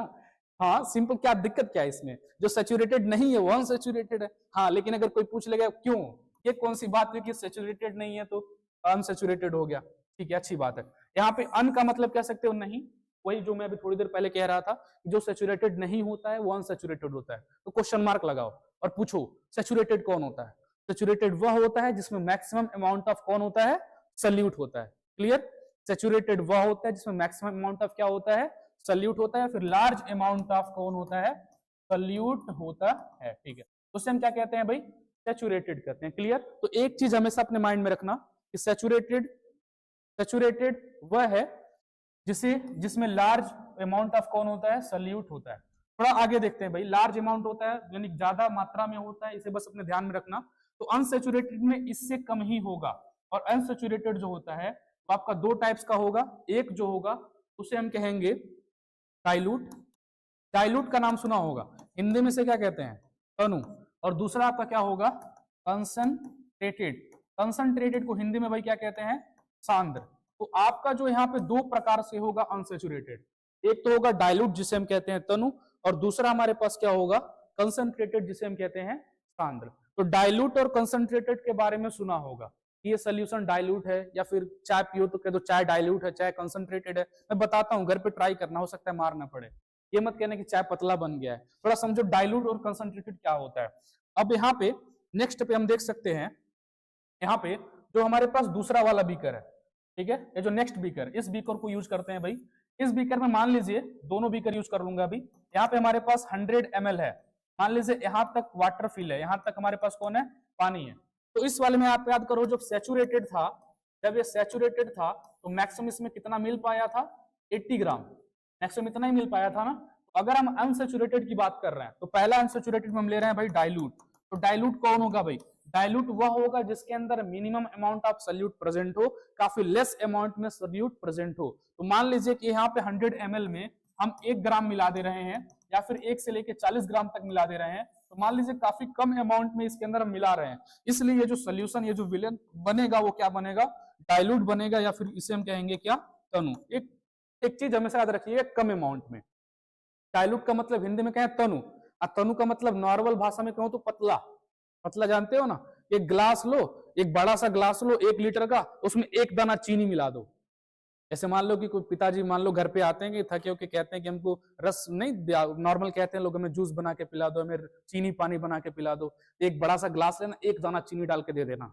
हाँ सिंपल। क्या दिक्कत क्या है इसमें? जो सैचुरेटेड नहीं है वो अनसैचुरेटेड है। हाँ, लेकिन अगर कोई पूछ लेगा क्यों, ये कौन सी बात है कि सैचुरेटेड नहीं है तो अनसैचुरेटेड हो गया? ठीक है, अच्छी बात है। यहाँ पे अन का मतलब कह सकते हो नहीं, वही जो मैं अभी थोड़ी देर पहले कह रहा था, जो सैचुरेटेड नहीं होता है वो अनसैचुरेटेड होता है। तो क्वेश्चन मार्क लगाओ और पूछो सैचुरेटेड कौन होता है? सैचुरेटेड वह होता है जिसमें मैक्सिमम अमाउंट ऑफ कौन होता है? सल्यूट होता है। क्लियर? सैचुरेटेड वह होता है जिसमें मैक्सिमम अमाउंट ऑफ क्या होता है? सल्यूट होता है। फिर लार्ज अमाउंट ऑफ कौन होता है? सल्यूट होता है। ठीक है, तो उसे हम क्या कहते हैं भाई? सैचुरेटेड कहते हैं। क्लियर? तो एक चीज हमेशा अपने माइंड में रखना कि सैचुरेटेड वह है जिसमें लार्ज अमाउंट ऑफ कौन होता है? सल्यूट होता है। थोड़ा आगे देखते हैं भाई, लार्ज अमाउंट होता है यानी ज्यादा मात्रा में होता है, इसे बस अपने ध्यान में रखना। तो अनसैचुरेटेड में इससे कम ही होगा, और अनसैचुरेटेड जो होता है वो आपका दो टाइप्स का होगा। एक जो होगा उसे हम कहेंगे डाइल्यूट। डाइल्यूट का नाम सुना होगा, हिंदी में से क्या कहते हैं? तनु। और दूसरा आपका क्या होगा? कंसंट्रेटेड। कंसंट्रेटेड को हिंदी में भाई क्या कहते हैं? सांद्र। तो आपका जो यहाँ पे दो प्रकार से होगा अनसैचुरेटेड, एक तो होगा डाइल्यूट जिसे हम कहते हैं तनु, और दूसरा हमारे पास क्या होगा? कंसंट्रेटेड जिसे हम कहते हैं सांद्र। तो डाइल्यूट और कंसंट्रेटेड के बारे में सुना होगा कि ये सोल्यूशन डाइल्यूट है, या फिर चाय पियो तो कह दो चाय डाइल्यूट है, चाय कंसंट्रेटेड है। मैं बताता हूँ, घर पे ट्राई करना, हो सकता है मार ना पड़े। ये मत कहने कि चाय पतला बन गया है। थोड़ा समझो डाइल्यूट और कंसंट्रेटेड क्या होता है। अब यहाँ पे नेक्स्ट पे हम देख सकते हैं, यहाँ पे जो हमारे पास दूसरा वाला बीकर है, ठीक है, ये जो नेक्स्ट बीकर, इस बीकर को यूज करते हैं भाई। इस बीकर में मान लीजिए दोनों बीकर यूज कर लूंगा अभी। यहाँ पे हमारे पास 100 ml है, मान लीजिए यहाँ तक वाटर फिल है, यहाँ तक हमारे पास कौन है? पानी है। तो इस वाले में आप याद करो जब सैचुरेटेड था, जब ये सैचुरेटेड था तो मैक्सिमम इसमें कितना मिल पाया था? 80 ग्राम। मैक्सिमम इतना ही मिल पाया था ना। तो अगर हम अनसेचुरेटेड की बात कर रहे हैं तो पहला अनसेचुरेटेड में हम ले रहे हैं भाई डाइल्यूट। तो डाइल्यूट कौन होगा भाई? डाइल्यूट वह होगा जिसके अंदर minimum amount of solute present हो, काफी लेस अमाउंट में सल्यूट प्रेजेंट हो। तो मान लीजिए कि यहाँ पे 100 ml में हम 1 ग्राम मिला दे रहे हैं या फिर 1 से लेके 40 ग्राम तक मिला दे रहे हैं, तो मान लीजिए काफी कम अमाउंट में इसके अंदर हम मिला रहे हैं, इसलिए ये जो सोल्यूशन, ये जो विलेन बनेगा वो क्या बनेगा? डाइल्यूट बनेगा, या फिर इसे हम कहेंगे क्या? तनु। एक चीज हमेशा याद रखिए, कम अमाउंट में। डाइल्यूट का मतलब हिंदी में कहें तनु, और तनु का मतलब नॉर्मल भाषा में कहूं तो पतला। पतला जानते हो ना? एक ग्लास लो, एक बड़ा सा ग्लास लो 1 लीटर का, उसमें 1 दाना चीनी मिला दो। ऐसे मान लो कि कोई पिताजी मान लो घर पे आते हैं कि थके होके कहते हैं कि हमको रस नहीं, नॉर्मल कहते हैं लोग, हमें जूस बना के पिला दो, हमें चीनी पानी बना के पिला दो। एक बड़ा सा ग्लास लेना, 1 दाना चीनी डाल के दे देना,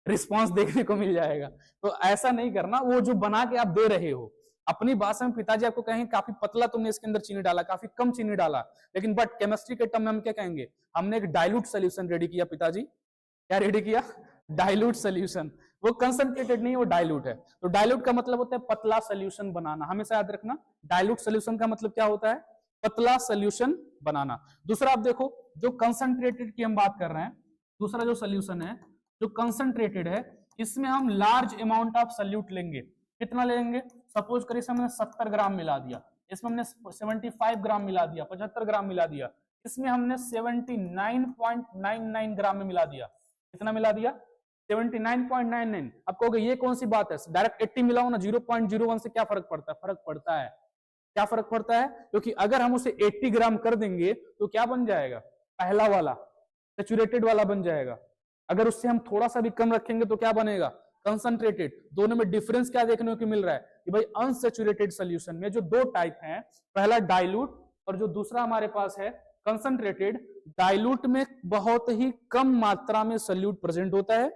रिस्पॉन्स देखने को मिल जाएगा। तो ऐसा नहीं करना, वो जो बना के आप दे रहे हो, अपनी भाषा में पिताजी आपको कहेंगे काफी पतला तुमने इसके अंदर चीनी डाला, काफी कम चीनी डाला, लेकिन बट केमिस्ट्री के टर्म में हम क्या कहेंगे? हमने एक डाइल्यूट सोल्यूशन रेडी किया पिताजी। क्या रेडी किया? Dilute solution. वो कंसंट्रेटेड नहीं, वो डाइल्यूट है। तो डाइल्यूट का मतलब होता है पतला सोल्यूशन बनाना, हमेशा याद रखना। डाइल्यूट सोल्यूशन का मतलब क्या होता है? पतला सोल्यूशन बनाना। दूसरा आप देखो, जो कंसंट्रेटेड की हम बात कर रहे हैं, दूसरा जो सोल्यूशन है जो कंसंट्रेटेड है, इसमें हम लार्ज अमाउंट ऑफ सोल्यूट लेंगे। कितना लेंगे? सपोज करिए हमने 70 ग्राम मिला दिया, इसमें हमने 75 ग्राम मिला दिया, 75 ग्राम मिला दिया, इसमें हमने 79.99 ग्राम में मिला दिया। कितना मिला दिया? 79.99। अब कहोगे ये कौन सी बात है, डायरेक्ट 80 मिलाओ ना, 0.01 से क्या फर्क पड़ता है? फर्क पड़ता है। क्या फर्क पड़ता है? क्योंकि अगर हम उसे 80 ग्राम कर देंगे तो क्या बन जाएगा? पहला वाला सैचुरेटेड वाला बन जाएगा। अगर उससे हम थोड़ा सा भी कम रखेंगे तो क्या बनेगा? कंसंट्रेटेड। दोनों में डिफरेंस क्या देखने को मिल रहा है कि भाई अनसैचुरेटेड सोल्यूशन में जो 2 टाइप हैं, पहला डाइल्यूट और जो दूसरा हमारे पास है कंसंट्रेटेड। डाइल्यूट में बहुत ही कम मात्रा में सोल्यूट प्रेजेंट होता है,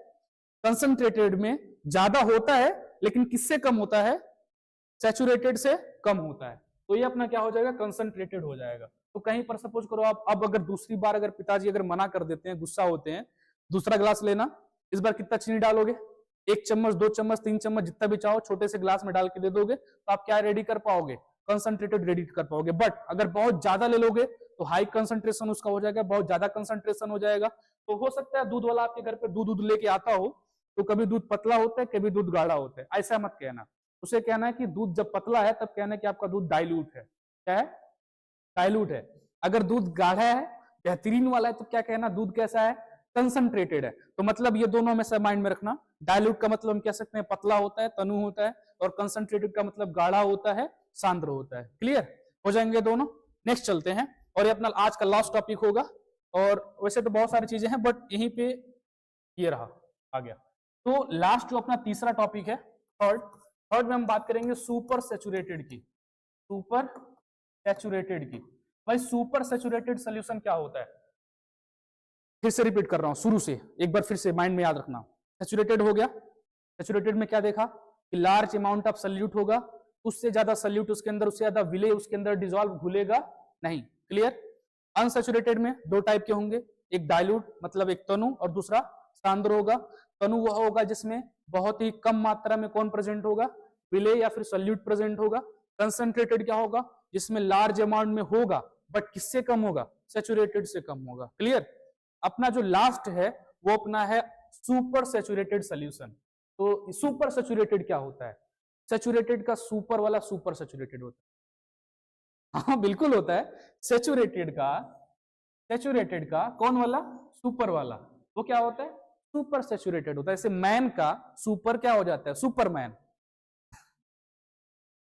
कंसंट्रेटेड में ज्यादा होता है, लेकिन किससे कम होता है? सैचुरेटेड से कम होता है। तो ये अपना क्या हो जाएगा? कंसंट्रेटेड हो जाएगा। तो कहीं पर सपोज करो आप, अब अगर दूसरी बार अगर पिताजी अगर मना कर देते हैं, गुस्सा होते हैं, दूसरा ग्लास लेना, इस बार कितना चीनी डालोगे? 1 चम्मच, 2 चम्मच, 3 चम्मच, जितना भी चाहो छोटे से ग्लास में डाल के दे दोगे, तो आप क्या रेडी कर पाओगे? कंसंट्रेटेड रेडी कर पाओगे। बट अगर बहुत ज्यादा ले लोगे तो हाई कंसंट्रेशन उसका हो जाएगा, बहुत ज्यादा कंसंट्रेशन हो जाएगा। तो हो सकता है दूध वाला आपके घर पे दूध लेके आता हो, तो कभी दूध पतला होता है, कभी दूध गाढ़ा होता है। ऐसा मत कहना, उसे कहना है कि दूध जब पतला है तब कहना है कि आपका दूध डाइल्यूट है। क्या है? डाइल्यूट है। अगर दूध गाढ़ा है, बेहतरीन वाला है, तो क्या कहना? दूध कैसा है? कंसंट्रेटेड है। तो मतलब ये दोनों हमेशा माइंड में रखना। डाइल्यूट का मतलब हम कह सकते हैं पतला होता है, तनु होता है, और कंसंट्रेटेड का मतलब गाढ़ा होता है, सांद्र होता है। क्लियर हो जाएंगे दोनों? नेक्स्ट चलते हैं, और ये अपना आज का लास्ट टॉपिक होगा। और वैसे तो बहुत सारी चीजें हैं, बट यहीं पे ये रहा, आ गया। तो लास्ट जो अपना तीसरा टॉपिक है, थर्ड में हम बात करेंगे सुपर सैचुरेटेड की। सुपर सैचुरेटेड की। भाई सुपर सैचुरेटेड सोल्यूशन क्या होता है? फिर से रिपीट कर रहा हूं शुरू से, एक बार फिर से माइंड में याद रखना। सैचुरेटेड हो गया, सैचुरेटेड में क्या देखा कि लार्ज अमाउंट ऑफ सल्यूट होगा, उससे ज्यादा सल्यूट उसके अंदर, उससे ज्यादा विले उसके अंदर डिसॉल्व घुलेगा नहीं। क्लियर? अनसैचुरेटेड में 2 टाइप के होंगे, एक डाइल्यूट मतलब एक तनु, और दूसरा सांद्र होगा। तनु वह होगा जिसमें बहुत ही कम मात्रा में कौन प्रेजेंट होगा? विले या फिर सल्यूट प्रेजेंट होगा। कंसंट्रेटेड क्या होगा? जिसमें लार्ज अमाउंट में होगा, बट किससे कम होगा? सैचुरेटेड से कम होगा। क्लियर? अपना जो लास्ट है वो अपना है सुपर सैचुरेटेड सोल्यूशन। तो सुपर सैचुरेटेड क्या होता है? सैचुरेटेड का सुपर वाला सुपर सैचुरेटेड होता है। हाँ बिल्कुल होता है। सैचुरेटेड का कौन वाला? सुपर वाला। वो क्या होता है? सुपर सैचुरेटेड होता है। जैसे मैन का सुपर क्या हो जाता है? सुपरमैन।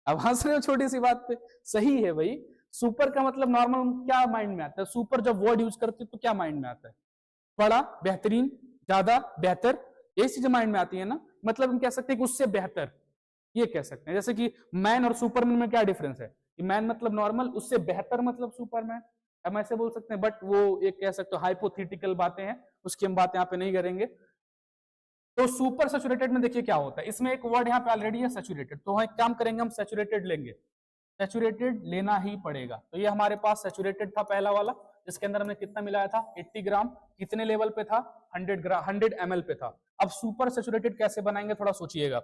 अब हंस रहे हो छोटी सी बात पे? सही है भाई। सुपर का मतलब नॉर्मल क्या माइंड में आता है? सुपर जब वर्ड यूज करते तो क्या माइंड में आता है? बड़ा, बेहतरीन, ज्यादा, बेहतर, ये चीजें माइंड में आती है ना। मतलब हम कह सकते हैं कि उससे बेहतर, ये कह सकते हैं। जैसे कि मैन और सुपरमैन में क्या डिफरेंस है? कि मैन मतलब नॉर्मल, उससे बेहतर मतलब सुपरमैन। हम ऐसे बोल सकते हैं, बट वो एक कह सकते हो हाइपोथेटिकल बातें हैं, उसकी हम बातें यहाँ पे नहीं करेंगे। तो सुपर सैचुरेटेड में देखिए क्या होता है, इसमें एक वर्ड यहाँ पे ऑलरेडी है सैचुरेटेड, तो एक काम करेंगे हम सैचुरेटेड लेंगे, सैचुरेटेड लेना ही पड़ेगा। तो ये हमारे पास सैचुरेटेड था पहला वाला, जिसके अंदर हमने कितना मिलाया था? 80 ग्राम। कितने लेवल पे था? 100 ग्राम, 100 ml पे था। अब सुपर सैचुरेटेड कैसे बनाएंगे, थोड़ा सोचिएगा।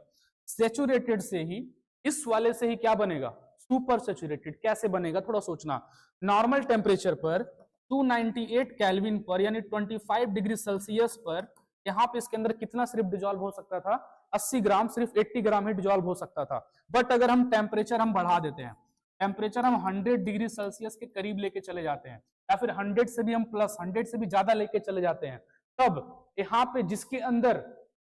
सैचुरेटेड से ही, इस वाले से ही क्या बनेगा? सुपर सैचुरेटेड कैसे बनेगा, थोड़ा सोचना। नॉर्मल टेम्परेचर पर 298 केल्विन पर यानी 25 डिग्री सेल्सियस पर यहाँ पे इसके अंदर कितना सिर्फ डिजॉल्व हो सकता था, 80 ग्राम, सिर्फ 80 ग्राम ही डिजॉल्व हो सकता था। बट अगर हम टेम्परेचर हम बढ़ा देते हैं, टेम्परेचर हम 100 डिग्री सेल्सियस के करीब लेके चले जाते हैं, या फिर 100 से भी हम प्लस 100 से भी ज्यादा लेके चले जाते हैं, तब यहाँ पे जिसके अंदर,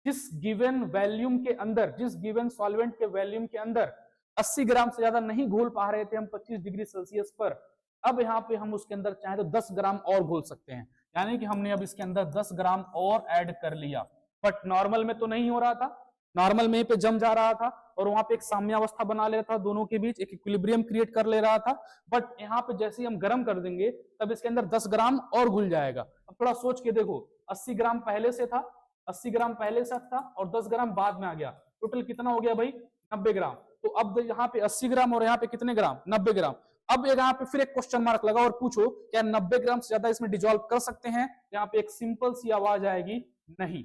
जिस गिवन वैल्यूम के अंदर, जिस गिवन सॉल्वेंट के वैल्यूम के अंदर 80 ग्राम से ज्यादा नहीं घोल पा रहे थे हम 25 डिग्री सेल्सियस पर, अब यहाँ पे हम उसके अंदर चाहे तो 10 ग्राम और घोल सकते हैं, यानी कि हमने अब इसके अंदर 10 ग्राम और ऐड कर लिया। बट नॉर्मल में तो नहीं हो रहा था, नॉर्मल में पे जम जा रहा था और वहां पे एक साम्यावस्था बना ले रहा था, दोनों के बीच एक इक्विलिब्रियम क्रिएट कर ले रहा था। बट यहाँ पे जैसे ही हम गर्म कर देंगे तब इसके अंदर 10 ग्राम और घुल जाएगा। अब थोड़ा सोच के देखो, 80 ग्राम पहले से था, 80 ग्राम पहले से था और 10 ग्राम बाद में आ गया, टोटल कितना हो गया भाई, 90 ग्राम। तो अब यहाँ पे 80 ग्राम और यहाँ पे कितने ग्राम, 90 ग्राम। अब यहाँ पे फिर एक क्वेश्चन मार्क लगा और पूछो क्या 90 ग्राम से ज्यादा इसमें डिजॉल्व कर सकते हैं? यहाँ पे एक सिंपल सी आवाज आएगी, नहीं,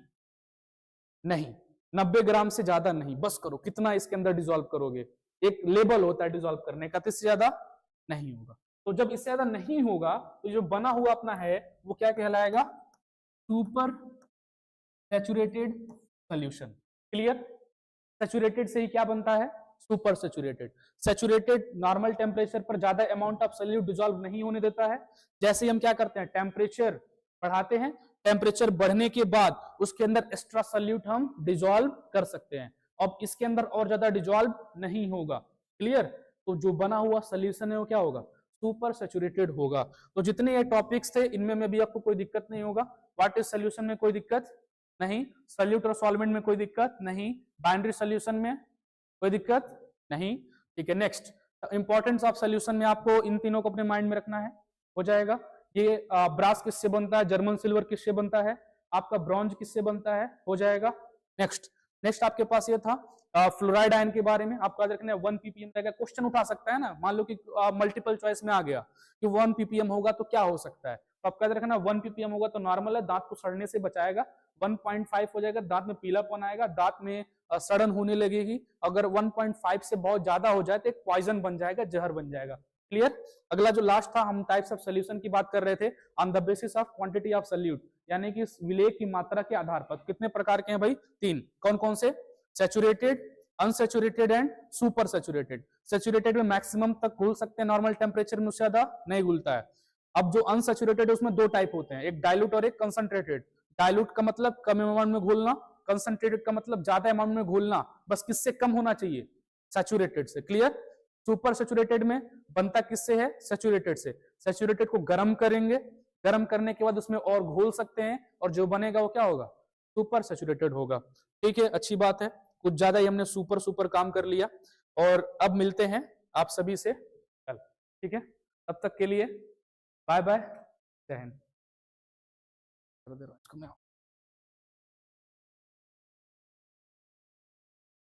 नहीं, 90 ग्राम से ज्यादा नहीं। बस करो, कितना इसके अंदर डिजॉल्व करोगे, एक लेवल होता है डिजॉल्व करने का, तो इससे ज्यादा नहीं होगा। तो जब इससे ज्यादा नहीं होगा तो जो बना हुआ अपना है वो क्या कहलाएगा, super saturated solution. Clear? Saturated से ही क्या बनता है, super saturated. Saturated normal temperature पर ज्यादा अमाउंट ऑफ सॉल्यूट डिसॉल्व नहीं होने देता है। जैसे ही हम क्या करते हैं, टेम्परेचर बढ़ाते हैं, टेम्परेचर बढ़ने के बाद उसके अंदर एक्स्ट्रा सॉल्यूट हम डिसॉल्व कर सकते हैं। अब इसके अंदर और ज्यादा डिसॉल्व नहीं होगा। क्लियर? तो जो बना हुआ सोल्यूशन है वो क्या होगा, सुपर सैचुरेटेड होगा। तो जितने ये टॉपिक्स थे इनमें में भी आपको कोई दिक्कत नहीं होगा। व्हाट इज सोल्यूशन में कोई दिक्कत नहीं, सॉल्यूट और सॉल्वेंट में कोई दिक्कत नहीं, बाइनरी सोल्यूशन में कोई दिक्कत नहीं। ठीक है, नेक्स्ट इंपॉर्टेंस ऑफ सोल्यूशन में आपको इन तीनों को अपने माइंड में रखना है, हो जाएगा। ये ब्रास किससे बनता है, जर्मन सिल्वर किससे बनता है, आपका ब्रॉन्ज किससे बनता है, हो जाएगा। नेक्स्ट आपके पास ये था फ्लोराइड आयन के बारे में, आपका रखना है 1 ppm का क्वेश्चन उठा सकता है ना, मान लो कि मल्टीपल चॉइस में आ गया कि 1 ppm होगा तो क्या हो सकता है, तो आपका रखना 1 ppm होगा तो नॉर्मल है, दांत को सड़ने से बचाएगा। 1.5 हो जाएगा, दांत में पीलापन आएगा, दांत में सड़न होने लगेगी। अगर 1.5 से बहुत ज्यादा हो जाए तो एक पॉइजन बन जाएगा, जहर बन जाएगा। क्लियर? अगला जो लास्ट था, हम टाइप्स ऑफ सॉल्यूशन की बात कर रहे थे, on the basis of quantity of solute, यानी कि विलेय की मात्रा के आधार पर। कितने प्रकार के हैं भाई, 3। कौन कौन से, saturated, unsaturated and super saturated. Saturated में मैक्सिमम तक घुल सकते हैं नॉर्मल टेम्परेचर में, उससे ज्यादा नहीं घुलता है। अब जो अनसैचुरेटेड है उसमें 2 टाइप होते हैं, एक डाइल्यूट और एक कंसंट्रेटेड। डाइल्यूट का मतलब कम अमाउंट में घोलना, कंसंट्रेटेड का मतलब ज्यादा अमाउंट में घोलना, बस किससे कम होना चाहिए, सैचुरेटेड से। क्लियर? सुपर सैचुरेटेड में बनता किससे है, सैचुरेटेड से। सैचुरेटेड को गर्म करेंगे, गर्म करने के बाद उसमें और घोल सकते हैं और जो बनेगा वो क्या होगा, सुपर सैचुरेटेड होगा। ठीक है, अच्छी बात है, कुछ ज्यादा ही हमने सुपर काम कर लिया। और अब मिलते हैं आप सभी से कल। ठीक है, तब तक के लिए बाय बाय, जय हिंद।